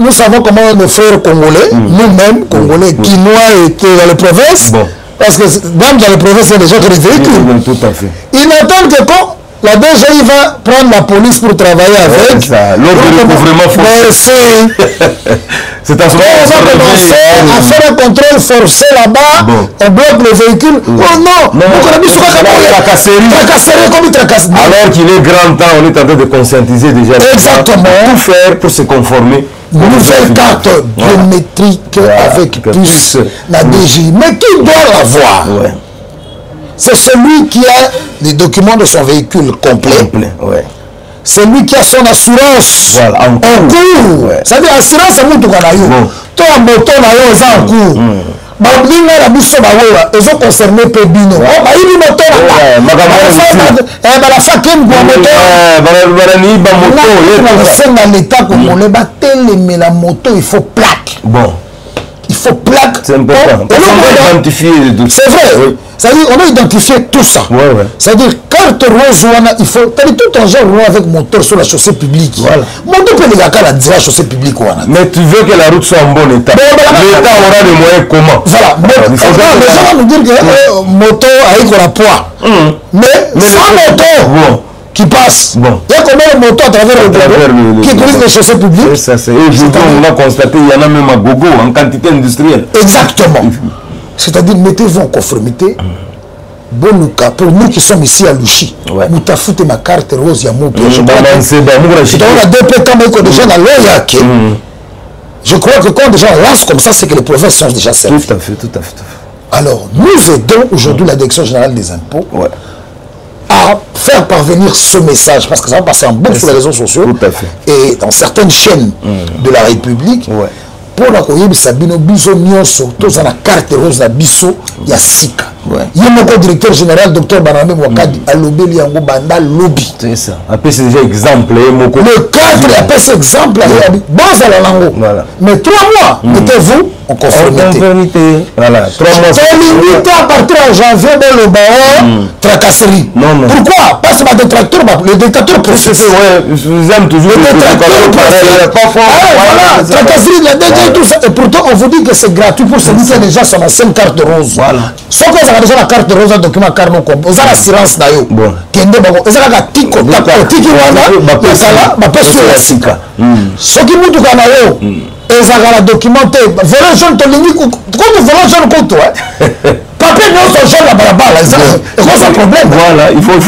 nous savons comment nos frères congolais, nous-mêmes, congolais, quinois étaient dans les provinces, parce que même dans les provinces, il y a des gens qui ont des véhicules. Tout à fait. Ils n'attendent que quand la DGI va prendre la police pour travailler avec. L'ordre de recouvrement forcé. C'est à ce moment on va commencer à faire un contrôle forcé là-bas, on bloque le véhicule. Oh non, alors qu'il est grand temps, on est en train de conscientiser déjà. Exactement. Tout faire pour se conformer. Nouvelle carte biométrique avec puce, la DGI. Mais qui doit l'avoir? C'est celui qui a les documents de son véhicule complet. C'est lui qui a son assurance en cours. C'est-à-dire assurance à mutu kana yo. To moto na yo za en cours. Ba binga la biso ba wewa, ezo concerner pe bino. Ba yini moto na. Ba la fakem bo moto. Ba ni ba moto. C'est dans l'état congolais ba télémer la moto, il faut plaque. Il faut plaque. C'est important. On va identifier les deux. C'est vrai. C'est-à-dire on a identifié tout ça. C'est-à-dire carte rose, il faut tout un genre avec moteur sur la chaussée publique. Moteur peut les la chaussée publique. Mais tu veux que la route soit en bon état. L'État aura les moyens comment? Voilà. Les gens vont nous dire que moto avec la poids. Mais sans moto qui passe. Il y a combien de motos à travers le globe qui utilisent les chaussées publiques? Aujourd'hui, on a constaté qu'il y en a même à gogo en quantité industrielle. Exactement. C'est-à-dire, mettez-vous en conformité. Bon cas, pour nous qui sommes ici à Louchi, nous t'affûte ma carte rose, il y a mon pays. Je crois que quand des gens lancent comme ça, c'est que les provinces sont déjà servies. Tout à fait. Alors, nous aidons aujourd'hui la Direction Générale des Impôts à faire parvenir ce message, parce que ça va passer en boucle sur les réseaux sociaux et dans certaines chaînes de la République. Pour la koyebisa bino biso nyonso toza na carte rose na biso ya sika. Il y a mon directeur général Dr Banamé Mwakadi alobeli yango banda lobby. C'est ça. Après c'est déjà exemple le cadre après c'est exemple bon ça la lango. Mais 3 mois mettez-vous en conformité. Voilà, 3 mois. C'est limité à partir de janvier dans le baon tracasserie. Pourquoi? Parce que les détracteurs profitent. J'aime toujours les détracteurs voilà, tracasserie la déjà tout ça. Et pourtant on vous dit que c'est gratuit pour celui qui a déjà son ancienne carte rose. Sauf que ça a déjà la carte rose, un document carnet complet. Vous avez l'assurance d'ailleurs. Kende bako, vous avez la tiko, tiki wana, basala, bapesu la sika. Ce qui nous doit nayo, ils ont la documenté. Volant jaune tolingi, comme volant jaune contre toi. Papier non sont jaune la balabala. C'est quoi ce problème? Voilà, il faut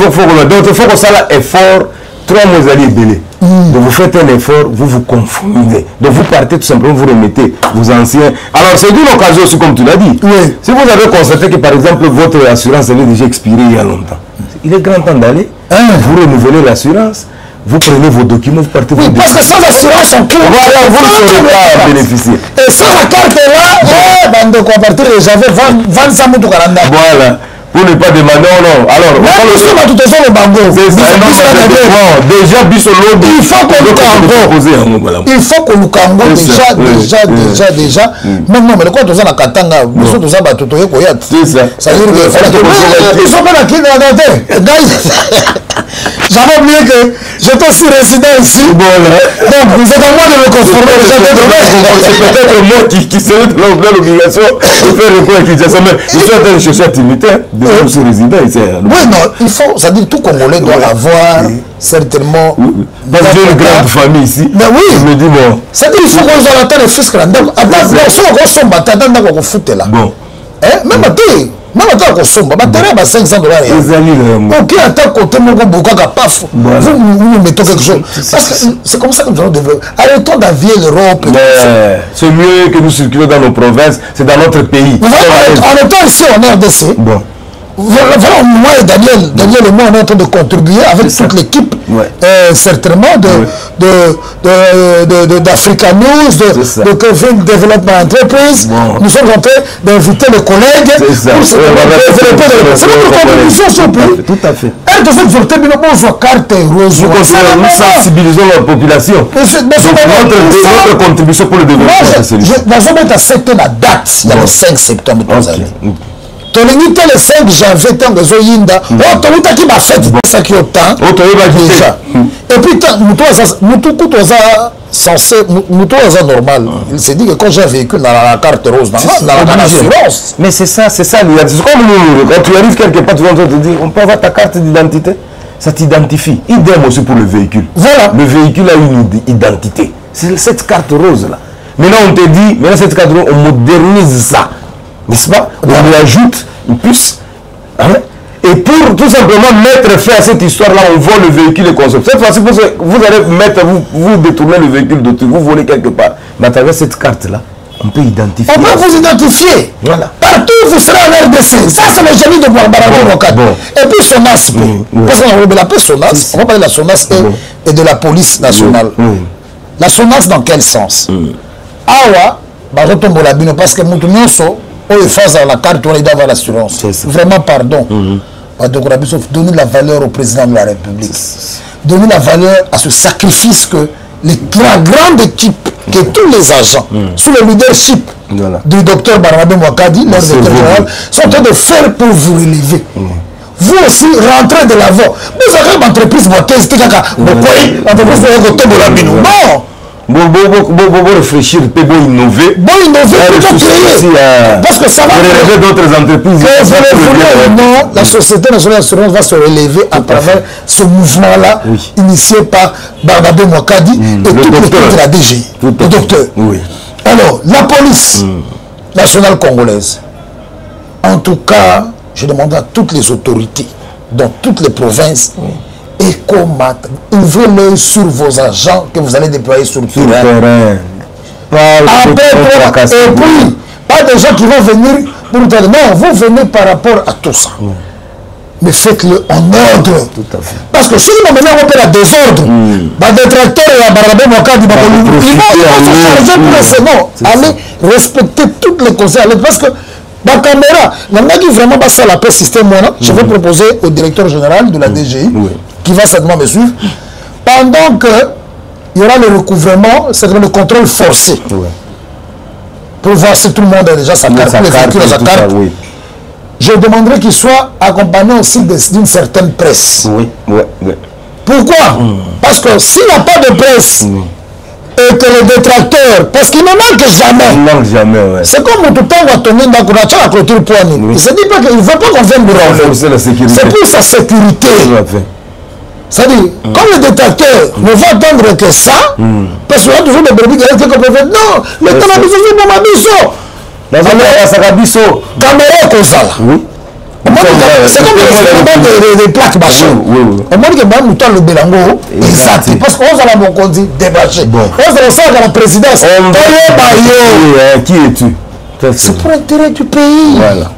que ça ait effort. 3 mois à libérer. Donc vous faites un effort, vous vous conformez. Donc vous partez tout simplement, vous remettez vos anciens. Alors c'est une occasion aussi comme tu l'as dit. Si vous avez constaté que par exemple votre assurance avait déjà expiré il y a longtemps, il est grand temps d'aller, vous renouvelez l'assurance, vous prenez vos documents, vous partez. Oui, parce que sans assurance, on peut vous ne serez pas bénéficier. Et sans la carte là, donc à partir de j'avais 25 000 Kalanda. Voilà. Pour ne pas demander, non. Alors, déjà, il faut qu'on nous cambo déjà. Maintenant, mais le quoi, tu as la katanga, nous sommes tous à Batotoye Koyat. C'est ça. Ça veut dire que ils sont pas là qui j'avais oublié que j'étais aussi résident ici. Donc, vous êtes à moi de me conformer. C'est peut-être moi qui serai dans l'obligation de faire le point qui disait mais je suis en train de chercher à t'imiter. Aussi résident ici. Oui, non, il faut, ça dit tout Congolais doit avoir certainement. Parce que j'ai une grande famille ici. Mais oui, je me dis bon. Ça dit il faut qu'on ait la terre de fils que là. Si on bat, on va foutre là. Bon. Même à terre. Même à terre, on va battre à 500 $. Ok, à terre, côté mon gars, paf. Vous mettez quelque chose. Parce que c'est comme ça que nous allons développer. Arrêtons d'avier l'Europe. C'est mieux que nous circulons dans nos provinces, c'est dans notre pays. En étant ici en RDC. Bon. Voilà, moi et Daniel et moi, on est en train de contribuer avec toute l'équipe, certainement, d'Africa News, de Kevin Development Entreprise. Nous sommes en train d'inviter les collègues pour se développer. C'est notre contribution, s'il vous plaît. Tout à fait. Elle devait voter, mais nous carte rose. Nous sensibilisons la population. Notre contribution pour le développement. Nous sommes à 7 la date, il y a le 5 septembre. Tolingi le 5 janvier tant que Zoyinda, oh Tolita qui m'a fait ça qui autant déjà. Et puis nous censé nous normal. Il s'est dit que quand j'ai un véhicule dans la carte rose dans l'assurance. Mais c'est ça, c'est comme nous, quand tu arrives quelque part, tu vas te dire on peut avoir ta carte d'identité, ça t'identifie. Idem aussi pour le véhicule. Voilà. Le véhicule a une identité. C'est cette carte rose là. Maintenant on te dit, maintenant cette carte rose, on modernise ça. N'est-ce pas? On lui ajoute une puce. Hein? Et pour tout simplement mettre fin à cette histoire-là, on vole le véhicule et consomme. Cette fois-ci, vous allez vous détourner le véhicule d'autrui, vous volez quelque part. Mais à travers cette carte-là, on peut identifier. On peut vous identifier. Voilà. Partout, vous serez en RDC. Ça, c'est le génie de Barbara Rocat. Et puis SONAS. Parce qu'on va appeler SONAS, on va parler de la SONAS et de la police nationale. La SONAS, dans quel sens? Awa, parce que nous on est face à la carte, on est dans l'assurance. Vraiment, pardon. Donner la valeur au président de la République. Donner la valeur à ce sacrifice que la grande équipe, que tous les agents, sous le leadership du docteur Barnabé Mouakadi, leur directeur général, sont en train de faire pour vous relever. Vous aussi, rentrez de l'avant. Vous avez une entreprise, l'entreprise de non! Bon réfléchir, bon innover. Bon innover, plutôt créer. Parce que ça va relever d'autres entreprises. Non, la Société nationale d'assurance va se relever à travers ce mouvement-là, initié par Barnabé Mouakadi et toute l'équipe de la DGI. Le docteur. Alors, la police nationale congolaise, en tout cas, je demande à toutes les autorités, dans toutes les provinces, et combattre. Ouvrez l'œil sur vos agents que vous allez déployer sur le terrain. Et puis, pas des gens qui vont venir pour nous dire non, vous venez par rapport à tout ça. Mais faites-le en ordre. Tout à fait. Parce que si nous maintenant on fait la désordre, les détracteurs et la Barabé Mouakadi, ils vont se charger pour essayer. Non, allez respecter toutes les conseils. Parce que la caméra, il y en a qui vraiment passent à la paix système. Je vais proposer au directeur général de la DGI, qui va certainement me suivre, pendant qu'il y aura le recouvrement, c'est le contrôle forcé. Pour voir si tout le monde a déjà sa carte, les véhicules à sa carte. Je demanderai qu'il soit accompagné aussi d'une certaine presse. Pourquoi? Parce que s'il n'y a pas de presse, et que les détracteurs, parce qu'il ne manque jamais. Il manque jamais, c'est comme tout le temps, on va tourner dans la clôture pour nous. Il ne se dit pas qu'il ne veut pas qu'on vienne nous renverser. C'est pour sa sécurité. C'est-à-dire, comme le détracteur ne va attendre que ça, parce qu'il y a toujours des brebis qui peuvent faire non, le temps de c'est pour ma biso. La caméra comme ça. C'est comme les plaques machin. On m'a dit que même le Bélango, exact. Parce qu'on a mon conduit débâché. On a ça dans la présidence. Qui es-tu? C'est pour l'intérêt du pays. Voilà.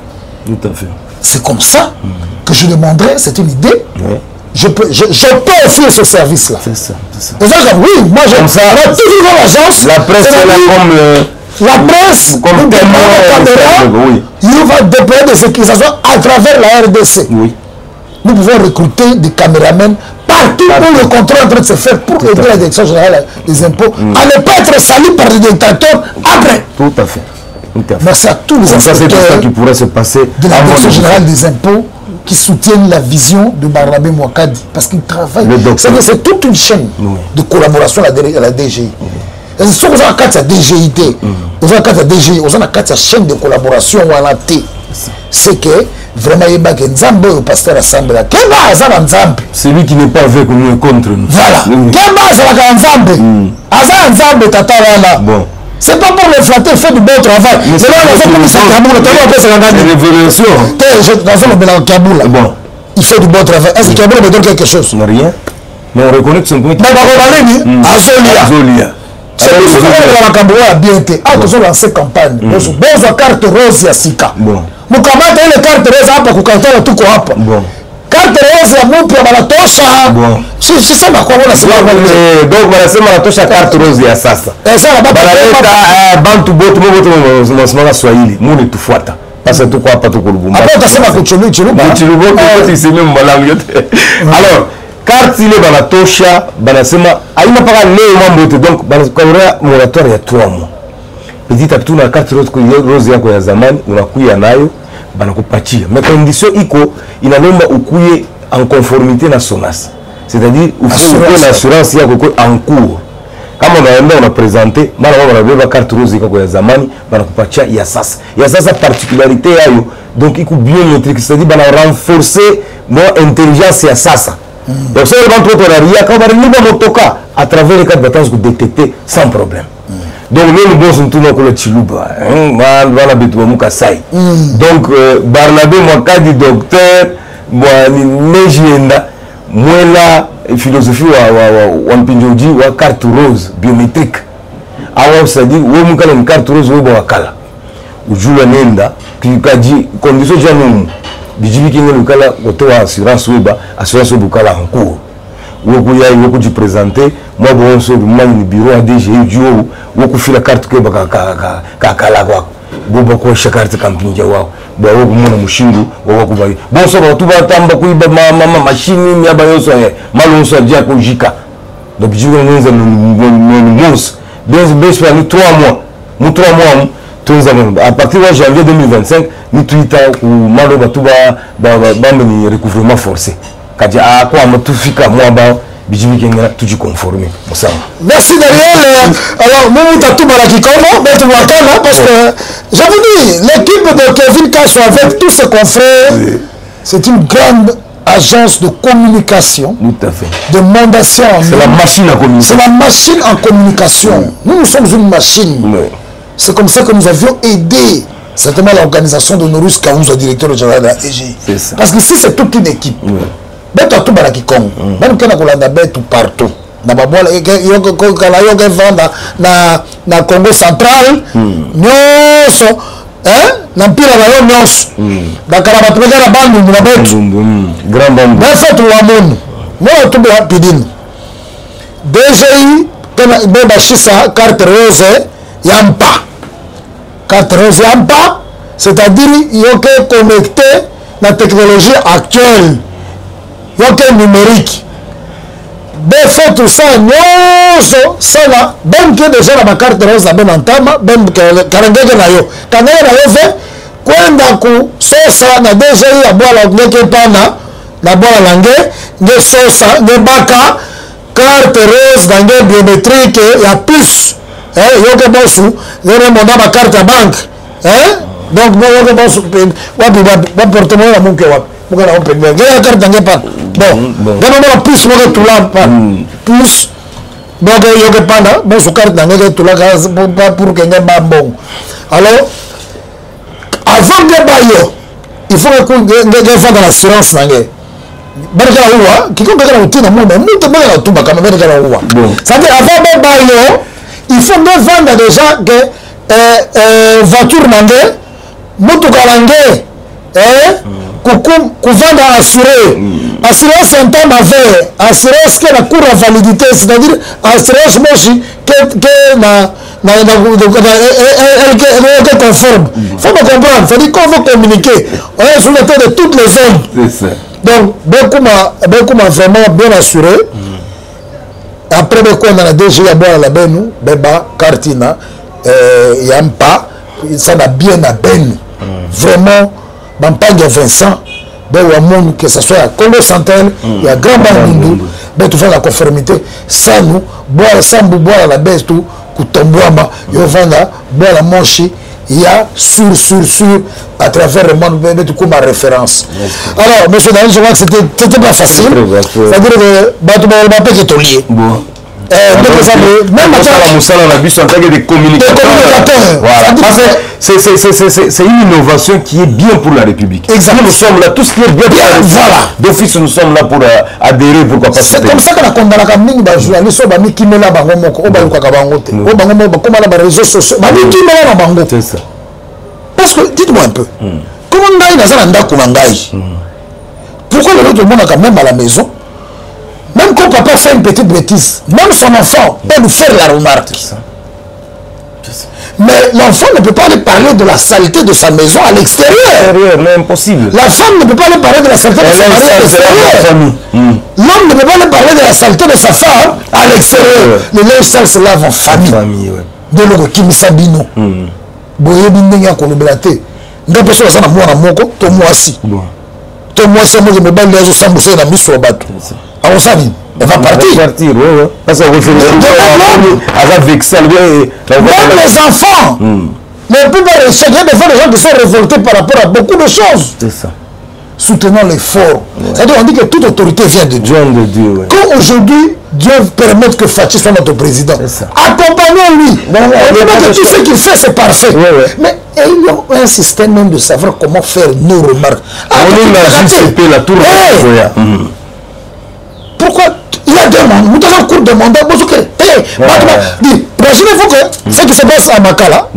Tout à fait. C'est comme ça que je demanderais, c'est une idée. Je peux offrir ce service-là. C'est ça. Oui, moi j'aime ça. On a toujours dans l'agence. La presse est là comme la presse, comme il va déployer des sécurisations à travers la RDC. Nous pouvons recruter des caméramens partout où le contrôle est en train de se faire pour aider la direction générale des impôts à ne pas être sali par des dictateurs après. Tout à fait. Merci à tous les inspecteurs qui pourrait se passer de la direction générale des impôts qui soutiennent la vision de Barnabé Mouakadi parce qu'il travaille. C'est toute une chaîne de collaboration à la DGI. Si vous avez une DGIT, vous avez une DGI, vous avez une chaîne de collaboration ou à T. C'est que vraiment il y a un Nzambe au pasteur assemblée. C'est lui qui n'est pas avec nous et contre nous. Voilà. Bon. C'est pas pour le flatter, il fait du bon travail. C'est là qu'on a commencé à Kaboul. Bon. Il fait du bon travail. Est-ce que Kaboul me donne quelque chose? Rien. Mais on reconnaît que c'est un point qui... Azolia. C'est pour ça que la Kaboul a bien été. Ah, tu as lancé campagne. Bonjour, carte rose et Sika. mkamata ile carte rose hapa kukatana tuko hapa carte rose ya mpya banatosha sisema kwa wala sema donc wanasema wanatosha carte rose ya sasa banaleta bantu bote mnasema Swahili mune tufuata parce tuko hapa tuko Lubumbashi hapo utasema kuchulubo kwa iseme mbalangu yote alors carte ile banatosha banasema haina paka leo mambo yote donc banakaurea moratoire ya 3 mois petit à petit na carte rose yako ya zamani unakuya nayo banakupatia mais condition iko inalomba ukuye en conformité na SONAS c'est-à-dire ufuwe na assurance yako en cours kama unaenda unapresenter mara wao wanabeba carte rose yako ya zamani banakupatia ya sasa particularité yayo donc iko biométrique c'est-à-dire bana renforcer mo intelligence ya sasa donc ça va trop ria quand on arrive à motoka à travers les cartes d'attente que détecter sans problème donc nous bossons tout dans le chiluba voilà betu muka sai donc Barnabé Mwakadi docteur moi nejienda mwela philosophie wa mpinjoji wa carte rose biométrique awa c'est-à-dire wo muka na carte rose wo wakala ujula nenda kikaji condition janu bijibi kinga lukala kotoa assurance weba bukala en cours woku ya woku ji présenter moi bon so mani bureau a DG dio woku fila carte ke baka kala kwa bobo ko carte camping wao ba woku mona mushindu woku bali bon so tu ba tamba kuiba mama machine ya bayoso malon so dia ko jika donc jiwe nza mons bes pa ni 3 mois mu 3 mois à partir de janvier 2025 nous tuitons malo batuba ni recouvrement forcé kadi a quoi ma tout fika moi ba bijimi kenga tuji conformer ça merci Daniel alors nous tatuba la kikomo mais tu wakala parce que je vous dis l'équipe de Kevin Kasso avec tous ses confrères c'est une grande agence de communication tout à fait de mandation c'est la machine à communication c'est la machine en communication nous sommes une machine c'est comme ça que nous avions aidé certainement l'organisation de Norus Kaouza, directeur général de la EG. Parce que ici, c'est toute une équipe. Beto tout baraki Congo. Même quand on a beto partout. Na babola yoga vanda na Congo central. Nyoso, na mpira na nyoso. Na karabatu na bandu na beto. Grand bandu. Ben fait tout amoun. Moi tout ba pidine. DGI kana beba shisa carte rose yampa. Carte rose yampa, c'est-à-dire il y a connecté la technologie actuelle, il y a numérique. Ben fait tout ça, ça là, ben que déjà la carte rose la ben entama, ben karangege na yo. Karangege na yo fait, kwenda ku sosa na déjà ya bola ngeke pana, na bola langue, nge sosa, nge baka, carte rose na biométrique, ya plus. Yoke bosu yone monda ma carte à banque donc moi yoke bosu wapi portement la munke wapi muka na open bank ya carte ngepa bon gana mo plus mo to la plus donc yoke panda bosu carte ngeke to la pour que ngeba bon alors avant de bayo il faut que ngeke fa dans l'assurance nange barka huwa kiko beka na utina mo mutu beka na tuba kama beka na huwa ça veut avant de bayo il faut me vendre déjà que voiture nange mutu kalange kuvanda assuré assurance en temps d'affaires assurance que la cour à validité c'est-à-dire assurance moshi que na elle conforme faut me comprendre c'est-à-dire qu'on veut communiquer on est sur le temps de toutes les zones donc beaucoup m'a vraiment bien assuré. Après on a la DG à boire la benu beba cartina yampa ça va bien à ben vraiment bampagne Vincent ben wamon que ça soit à Congo central il y a grand bandundu ben tu fais la conformité ça nous boire sambu boire la baisse tout kutombwamba yo vanda boire la moshi il y a sur à travers le monde ben tu comme référence alors monsieur Daniel je vois que c'était pas facile c'est-à-dire que batu ba pas que to lié même la musala la bus en tant que des communicateurs voilà parce que c'est une innovation qui est bien pour la République. Exactement. Nous sommes là, tout ce qui est bien, voilà. D'office nous sommes là pour adhérer, pourquoi pas. C'est comme ça que la condamnation mingi ba journaliste ba mi kimela bango moko o ba luka bango te o bango mo ba koma na ba réseaux sociaux ba mi kimela na bango. C'est ça. Parce que dites-moi un peu Comment ngai naza na ndako na ngai? Pourquoi le tout le monde a quand même à la maison? Même quand papa fait une petite bêtise, même son enfant peut nous faire la remarque. Mais l'enfant ne peut pas aller parler de la saleté de sa maison à l'extérieur. Mais impossible. La femme ne peut pas aller parler de la saleté de sa maison à l'extérieur. L'homme ne peut pas aller parler de la saleté de sa femme à l'extérieur. Le linge sale se lave en famille. De l'eau qui me sabino. Boye bindenge kolobela te. Nga peso la sana mwana moko to mwasi. To mwasi mo je me bande zo sambusa na miso bato. Alors ça dit, elle va partir. Elle va partir, oui. Parce qu'on fait même les enfants. Mais plus par les il y a des fois des gens qui sont révoltés par rapport à beaucoup de choses. C'est ça. Soutenant l'effort. C'est-à-dire on dit que toute autorité vient de Dieu. Quand aujourd'hui, Dieu permet que Fachi soit notre président, accompagnons-lui. On dit que tout ce qu'il fait, c'est parfait. Mais il y a un système même de savoir comment faire nos remarques. Pourquoi il y a deux mandats, nous avons un cours de mandat, imaginez-vous que ce qui se passe à Makala,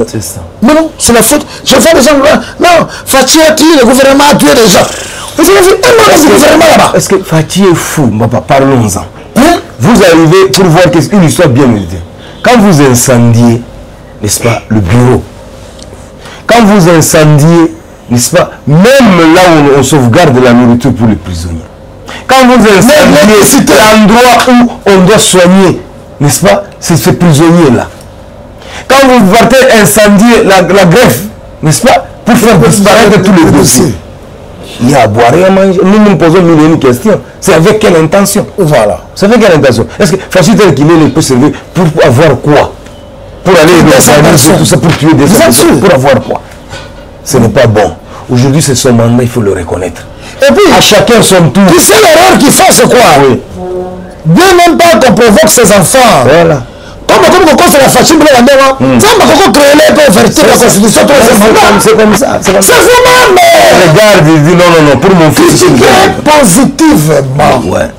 c'est ça. Mais non, c'est la faute. Je vois des gens là, non, Fachi a tué, le gouvernement a tué les gens. Vous avez vu un gouvernement là-bas. Est-ce que Fachi est fou? Parlons-en. Vous arrivez pour voir une histoire bien méditée. Quand vous incendiez, n'est-ce pas, le bureau, quand vous incendiez, n'est-ce pas, même là où on sauvegarde la nourriture pour les prisonniers, quand vous incendiez l'endroit où on doit soigner, n'est-ce pas, c'est ces prisonniers-là. Quand vous partez incendier la greffe, n'est-ce pas, pour faire disparaître tous les dossiers. Il y a à boire et à manger. Nous nous posons mille et une questions. C'est avec quelle intention? Voilà. C'est avec quelle intention? Est-ce que Fachi tel qu'il est, il peut servir pour avoir quoi? Pour aller tout ça, pour tuer des gens. Pour avoir quoi? Ce n'est pas bon. Aujourd'hui, c'est son mandat, il faut le reconnaître. Et puis, à chacun son tour. Tu sais l'erreur qu'il fait, c'est quoi? Oui. Dieu n'aime pas qu'on provoque ses enfants. Voilà. Comme c'est la Fachi, ça m'a créé les vertus de la Constitution. C'est comme ça. C'est vraiment, mais. Regarde, il dit non, pour mon fils. Critiquer positivement. Ouais.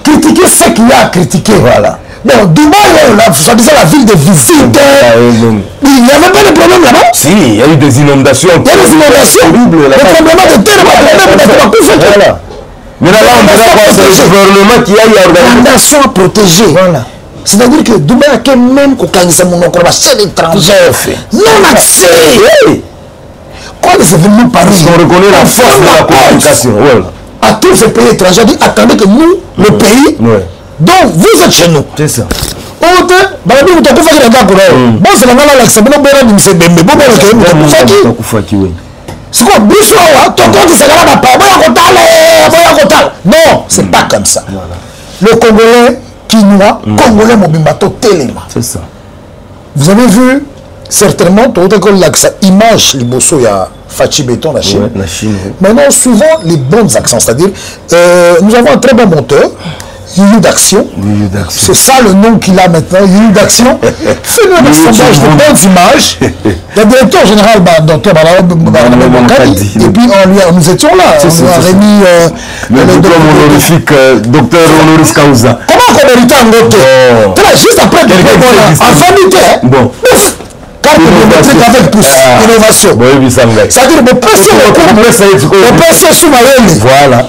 Critiquer ce qu'il y a à critiquer. Voilà. Bon, Dubaï, ça disait la ville de visite. Il n'y avait pas de problème là-bas. Si, il y a eu des inondations. Il y a des inondations. Horribles. Le tremblement de terre, voilà. Mais là, on dirait quoi? C'est le gouvernement qui a eu la nation à protéger. Voilà. C'est-à-dire que Dubaï a même qu'au mon chef étranger. Non accès. Quand les événements pareils, on reconnaît la force de la communication. À tous ces pays étrangers, on dit attendez que nous, le pays, donc vous êtes chez nous. C'est ça. C'est quoi? Non, c'est pas comme ça. Le Congolais quinois, Congolais Mobimbato Téléma. C'est ça. Vous avez vu certainement, tout l'accent image Liboso, il y a Fachi Béton, la Chine. La Chine. Maintenant, suivant les bons accents, c'est-à-dire, nous avons un très bon monteur, Yulu d'Action. C'est ça le nom qu'il a maintenant, Yulu d'Action. Fais-nous un sondage de bonnes images. Le directeur général, docteur Bokadi, et puis nous étions là. On a remis le diplôme honorifique, docteur honoris causa. Comment on mérite un autre? Juste après, en famille, bon. Carte biométrique avec plus innovation. C'est-à-dire, on peut faire sur ma ligne. Voilà.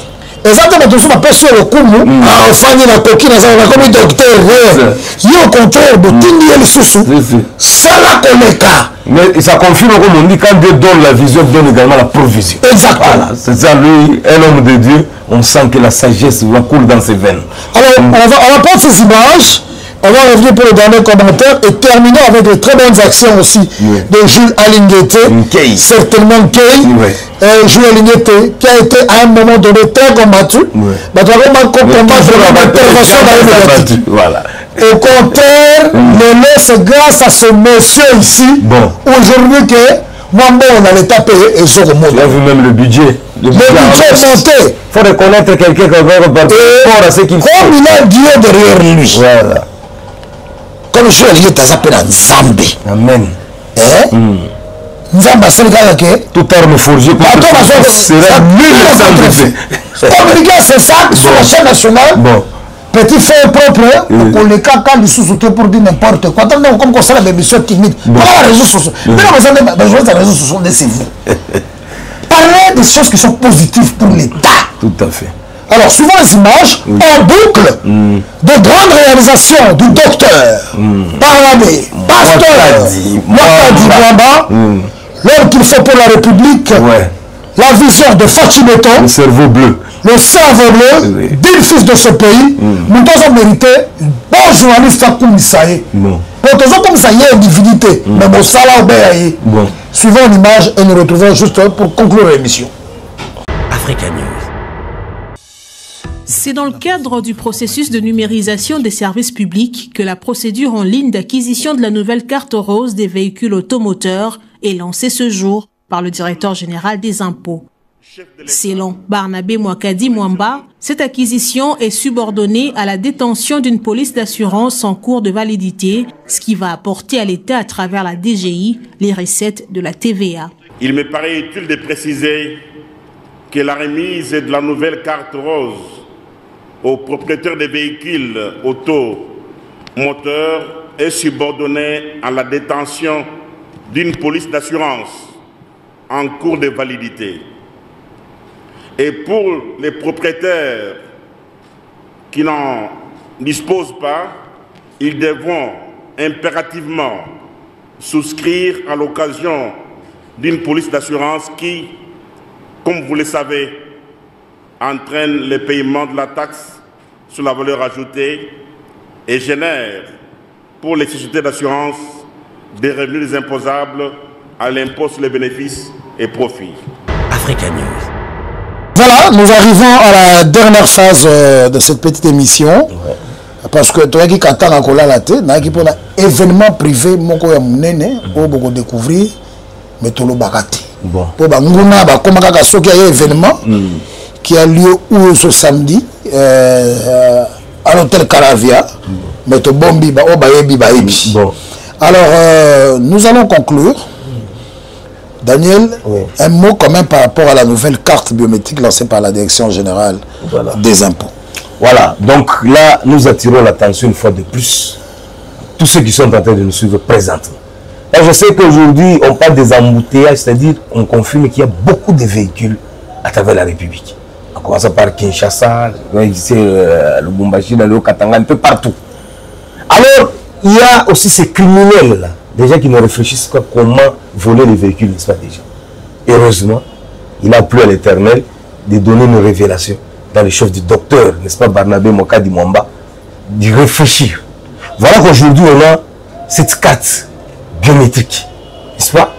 Exactement, tout ça m'a sur le coup, en famille, la coquine, comme un docteur. Il y a au contraire de Tindi et le sous-sous. C'est là qu'on est cas. Mais ça confirme, comme on dit, quand Dieu donne la vision, donne également la provision. Exactement. Voilà. C'est ça, lui, un homme de Dieu, on sent que la sagesse va couler dans ses veines. Alors, on va prendre ces images. On va revenir pour le dernier commentaire et terminer avec de très bonnes actions aussi de Jules Alinguete, certainement Kay, Jules Alinguete, qui a été à un moment donné très combattu. Mais vraiment combattu l'intervention dans les voilà. Au contraire, c'est grâce à ce monsieur ici, aujourd'hui que Mambo, on allait taper et sur le monde. Tu as vu même le budget. Le budget est monté. Il faut reconnaître quelqu'un qui va rapport à ce qu'il fait. Comme il a Dieu derrière lui. Voilà. Comme je suis allé à Nzambe. Amen. Nzambe c'est toute arme forgée pour sera nul sans effet. Communiquer ces facts sur la chaîne nationale. petit fait propre, pour les cas, quand ils sous-soutent pour dire n'importe quoi, comme ça, la émission timide. Voilà les réseaux sociaux. Mais les réseaux sociaux, c'est vous. Parlez des choses qui sont positives pour l'État. Tout à fait. Alors, souvent les images, en boucle, de grandes réalisations du docteur, Barnabé, pasteur, Mwakadi Mwamba, l'homme qu'il faut pour la République, la vision de Fachimeto, le cerveau bleu. Le cerveau bleu, digne fils de ce pays, nous devons mériter bon journaliste à Koumissaïe. Nous devons comme ça y est divinité, mais mon salaire obéit. Suivons l'image et nous retrouvons juste pour conclure l'émission. Africa News. C'est dans le cadre du processus de numérisation des services publics que la procédure en ligne d'acquisition de la nouvelle carte rose des véhicules automoteurs est lancée ce jour par le directeur général des impôts. Selon Barnabé Mwakadi Mwamba, cette acquisition est subordonnée à la détention d'une police d'assurance en cours de validité, ce qui va apporter à l'État à travers la DGI les recettes de la TVA. Il me paraît utile de préciser que la remise de la nouvelle carte rose aux propriétaires des véhicules automoteurs est subordonnée à la détention d'une police d'assurance en cours de validité. Et pour les propriétaires qui n'en disposent pas, ils devront impérativement souscrire à l'occasion d'une police d'assurance qui, comme vous le savez, entraîne le paiement de la taxe sur la valeur ajoutée et génère pour les sociétés d'assurance des revenus imposables à l'impôt sur les bénéfices et profits. Africa News. Voilà, nous arrivons à la dernière phase de cette petite émission. Parce que toi qui attends encore la tête, qui pour un événement privé, mon ko ya munene, pour beaucoup découvrir, mais tout le bagati. Bon. Pour banguna ba comme kaka soki ya événement qui a lieu où ce samedi à l'hôtel Caravia, mais to bombi ba o ba yebi ba yebi. Bon. Alors nous allons conclure. Daniel, un mot quand même par rapport à la nouvelle carte biométrique lancée par la Direction générale des impôts. Voilà, donc là, nous attirons l'attention une fois de plus, tous ceux qui sont en train de nous suivre présentement. Et je sais qu'aujourd'hui, on parle des embouteillages, c'est-à-dire on confirme qu'il y a beaucoup de véhicules à travers la République. En commençant par Kinshasa, le Lubumbashi, le Katanga, un peu partout. Alors, il y a aussi ces criminels-là. Des gens qui ne réfléchissent pas comment voler les véhicules, n'est-ce pas déjà? Heureusement, il a plu à l'Éternel de donner une révélation dans le chef du docteur, n'est-ce pas, Barnabé Mwakadi Mwamba, d'y réfléchir. Voilà qu'aujourd'hui, on a cette carte biométrique, n'est-ce pas?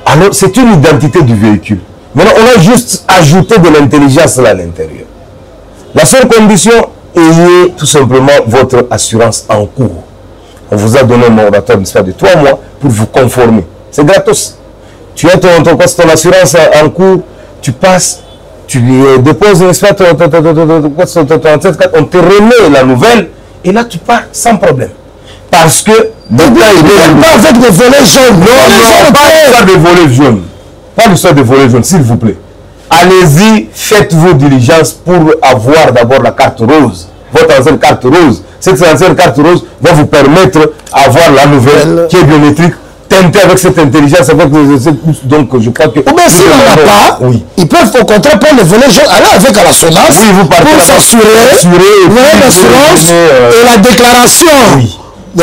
Alors, c'est une identité du véhicule. Maintenant, on a juste ajouté de l'intelligence là à l'intérieur. La seule condition, ayez tout simplement votre assurance en cours. On vous a donné un moratoire de 3 mois pour vous conformer. C'est gratos. Tu as ton assurance en cours, tu passes, tu déposes, n'est-ce pas, on te remet la nouvelle, et là tu pars sans problème. Parce que... pas avec des volets jaunes. Non, pas l'histoire de volets jaunes. Pas l'histoire de volets jaunes, s'il vous plaît. Allez-y, faites vos diligences pour avoir d'abord la carte rose. Votre ancienne carte rose. Cette ancienne carte rose va vous permettre d'avoir la nouvelle qui est biométrique, teintée avec cette intelligence, avec donc je crois que... Ou bien s'il n'en a pas, ils peuvent au contraire prendre le volet jaune, aller avec à l'assurance pour s'assurer l'assurance et la déclaration de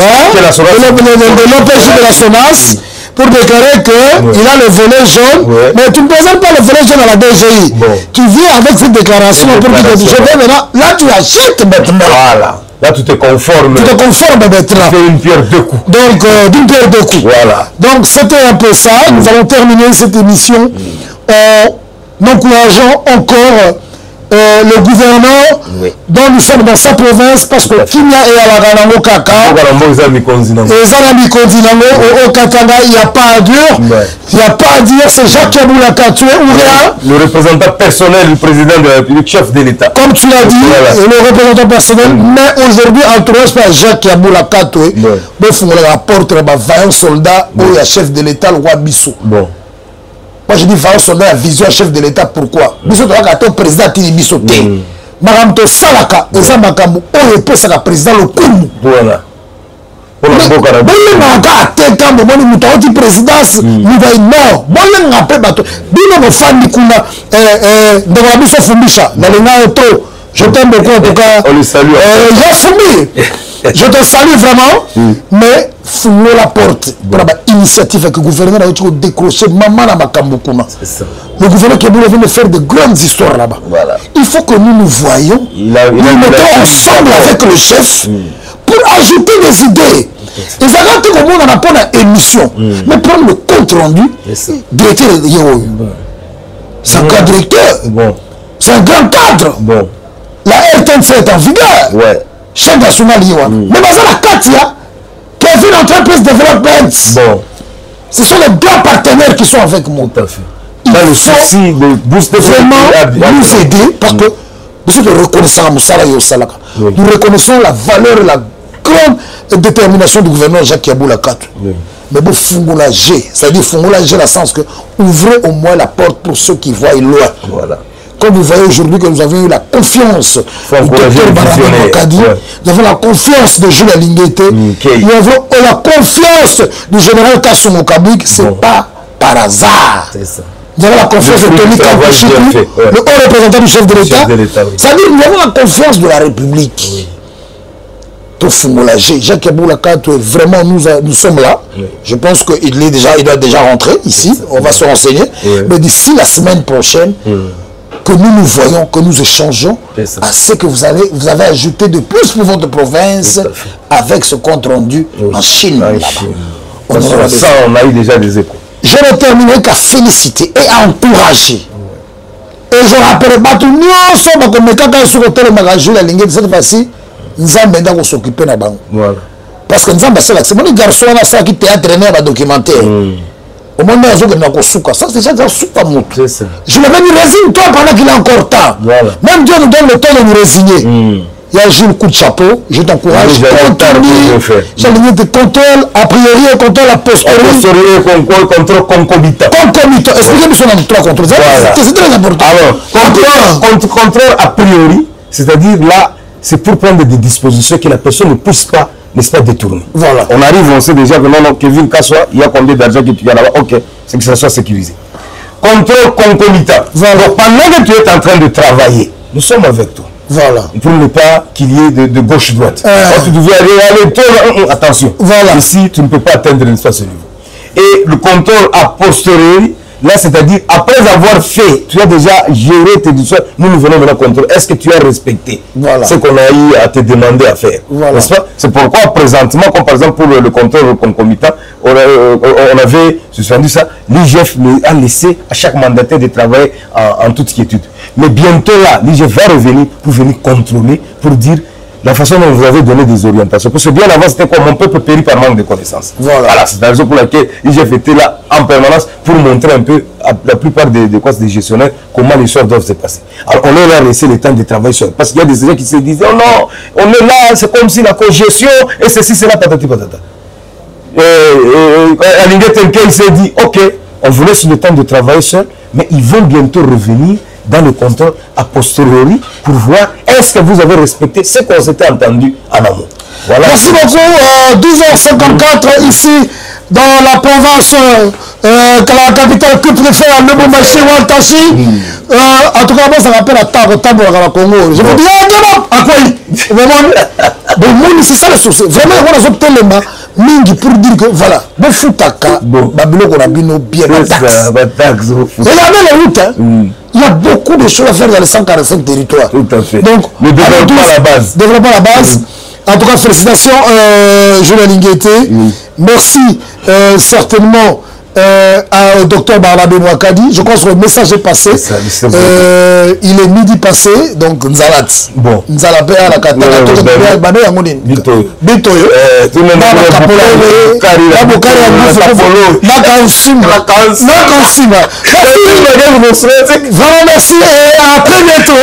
l'OPJ de l'assurance pour déclarer qu'il a le volet jaune, mais tu ne présentes pas le volet jaune à la DGI. Tu viens avec cette déclaration pour dire que je vais maintenant, là tu achètes maintenant. Voilà. Là, tu te conformes. Tu te conformes maintenant. Tu fais une pierre deux coups. Donc, d'une pierre deux coups. Voilà. Donc, c'était un peu ça. Nous allons terminer cette émission en encourageant encore le gouvernement dont nous sommes dans sa province parce que Kimia et Alaganango Kaka et Zanami Kondinango au Katanga, il n'y a pas à dire. Il n'y a pas à dire, c'est Jacques Yaboula Katoué ou rien. Le représentant personnel du président de la République, chef de l'État. Comme tu l'as dit, le représentant personnel, mais aujourd'hui, entourage par Jacques Yaboula Katoué, il faut rapporter un vaillant soldat où il y a chef de l'État, le roi Bissou. Moi je dis vaillant soldat, la vision chef de l'État, pourquoi Bissou doit être président de Bissou. makambo salaka eza makambo oyo epesaka président lokumu voilà bolengaka ate ntambo moni moto auti présidence mivai non bolenga mpe bato bino bofandi kuna ndeko na biso fumbisha nalinga yo to je t'aime beaucoup en tout cas je fumbi je te salue vraiment mais fungo la porte pour la initiative avec le gouverneur a décroché maman na makambo kuna le gouverneur qui voulait venir faire de grandes histoires là-bas il faut que nous voyons nous mettons ensemble avec le chef pour ajouter des idées. Ils ont comme on a pas d'émission, mais prendre le compte rendu, directeur, c'est un grand directeur, c'est un grand cadre. La RTNC est en vigueur, chef national, mais dans la Katia, Kevin Entreprise Development, ce sont les grands partenaires qui sont avec moi. Il faut vraiment nous aider parce que nous reconnaissons nous reconnaissons la valeur et la grande détermination du gouverneur Jacques Yaboula 4. Mais bon, Fungola G, c'est-à-dire Fungola G, dans le sens que ouvrez au moins la porte pour ceux qui voient loin. Voilà. Comme vous voyez aujourd'hui que nous avons eu la confiance du docteur Barabé Makadi, nous avons la confiance de Jules Alinguete, nous avons la confiance du général Kassoum Okabik, ce n'est pas par hasard. C'est ça. Nous avons la confiance de Tony Kampuchikou, le haut représentant du chef de l'État. C'est-à-dire que nous avons la confiance de la République. Tout Fungola G, Jacques Yaboula 4, vraiment nous sommes là. Je pense qu'il doit déjà rentrer ici. On va se renseigner. Mais d'ici la semaine prochaine, que nous voyons, que nous échangeons à ce que vous avez ajouté de plus pour votre province avec ce compte rendu en Chine. On a eu déjà des échos. Je vais terminer qu'à féliciter et à encourager. Et je rappelle, cette fois-ci, nous avons s'occuper de banque. Parce que nous avons c'est mon garçon qui théâtre et documentaire. Au moment où ça c'est déjà super mot. Je me dis résigne-toi pendant qu'il a encore temps. Même Dieu nous donne le temps de nous résigner. Il y a Gilles coup de chapeau, je t'encourage. Continue. J'ai ligne de contrôle, a priori et contrôle a posteriori. Contrôle concomitant. Concomitant. Expliquez-nous sur nos trois contrôles. C'est très important. Alors, contrôle a priori, c'est-à-dire là, c'est pour prendre des dispositions que la personne ne puisse pas, n'est-ce pas, détourner. Voilà. On arrive, on sait déjà que non, Kevin Kassoua, il y a combien d'argent que tu as là-bas. Ok, c'est que ça soit sécurisé. Contrôle concomitant. Voilà. Donc, pendant que tu es en train de travailler, nous sommes avec toi. Voilà. Pour ne pas qu'il y ait de gauche-droite. Quand tu devais aller, attention. Voilà. Ici, tu ne peux pas atteindre ce niveau. Et le contrôle a posteriori, là, c'est-à-dire, après avoir fait, tu as déjà géré tes décisions, nous venons maintenant contrôler. Est-ce que tu as respecté ce qu'on a eu à te demander à faire? N'est-ce pas? C'est pourquoi, présentement, comme par exemple pour le contrôle concomitant, on avait suspendu ça, l'IGF a laissé à chaque mandataire de travailler en toute quiétude. Mais bientôt là, l'IGF va revenir pour venir contrôler, pour dire la façon dont vous avez donné des orientations. Parce que bien avant, c'était quoi? Mon peuple périt par manque de connaissances. Voilà, c'est la raison pour laquelle l'IGF était là en permanence pour montrer un peu à la plupart des gestionnaires comment les choses doivent se passer. Alors on leur a laissé le temps de travailler sur. Parce qu'il y a des gens qui se disent oh non, on est là, c'est comme si la cogestion et ceci, c'est la patati patata. Alinguete il s'est dit ok, on vous laisse le temps de travailler seul, mais ils vont bientôt revenir dans le contrôle a posteriori pour voir est-ce que vous avez respecté ce qu'on s'était entendu en amont. Voilà. Merci beaucoup. 12h54 ici dans la province, la capitale que préfère Lubumbashi Waltashi. En tout cas, moi, ça rappelle la table à la Congo. Je vous dis, à quoi c'est ça le souci. Vraiment, on a obtenu le bas. Mingi pour dire que voilà, bon foutaka, Babylone qu'on a bien bien taxe. Regardez les routes, il y a beaucoup de choses à faire dans les 145 territoires. Tout à fait. Donc, le développement à la base. Développement à la base. En tout cas, félicitations, Jules Alinguete. Merci certainement au docteur Barabé Makadi. Je crois que le message est passé. Il est midi passé, donc Nzalat. Bon. Nzalat à la Katana. Bito. Tout le monde merci et à très bientôt.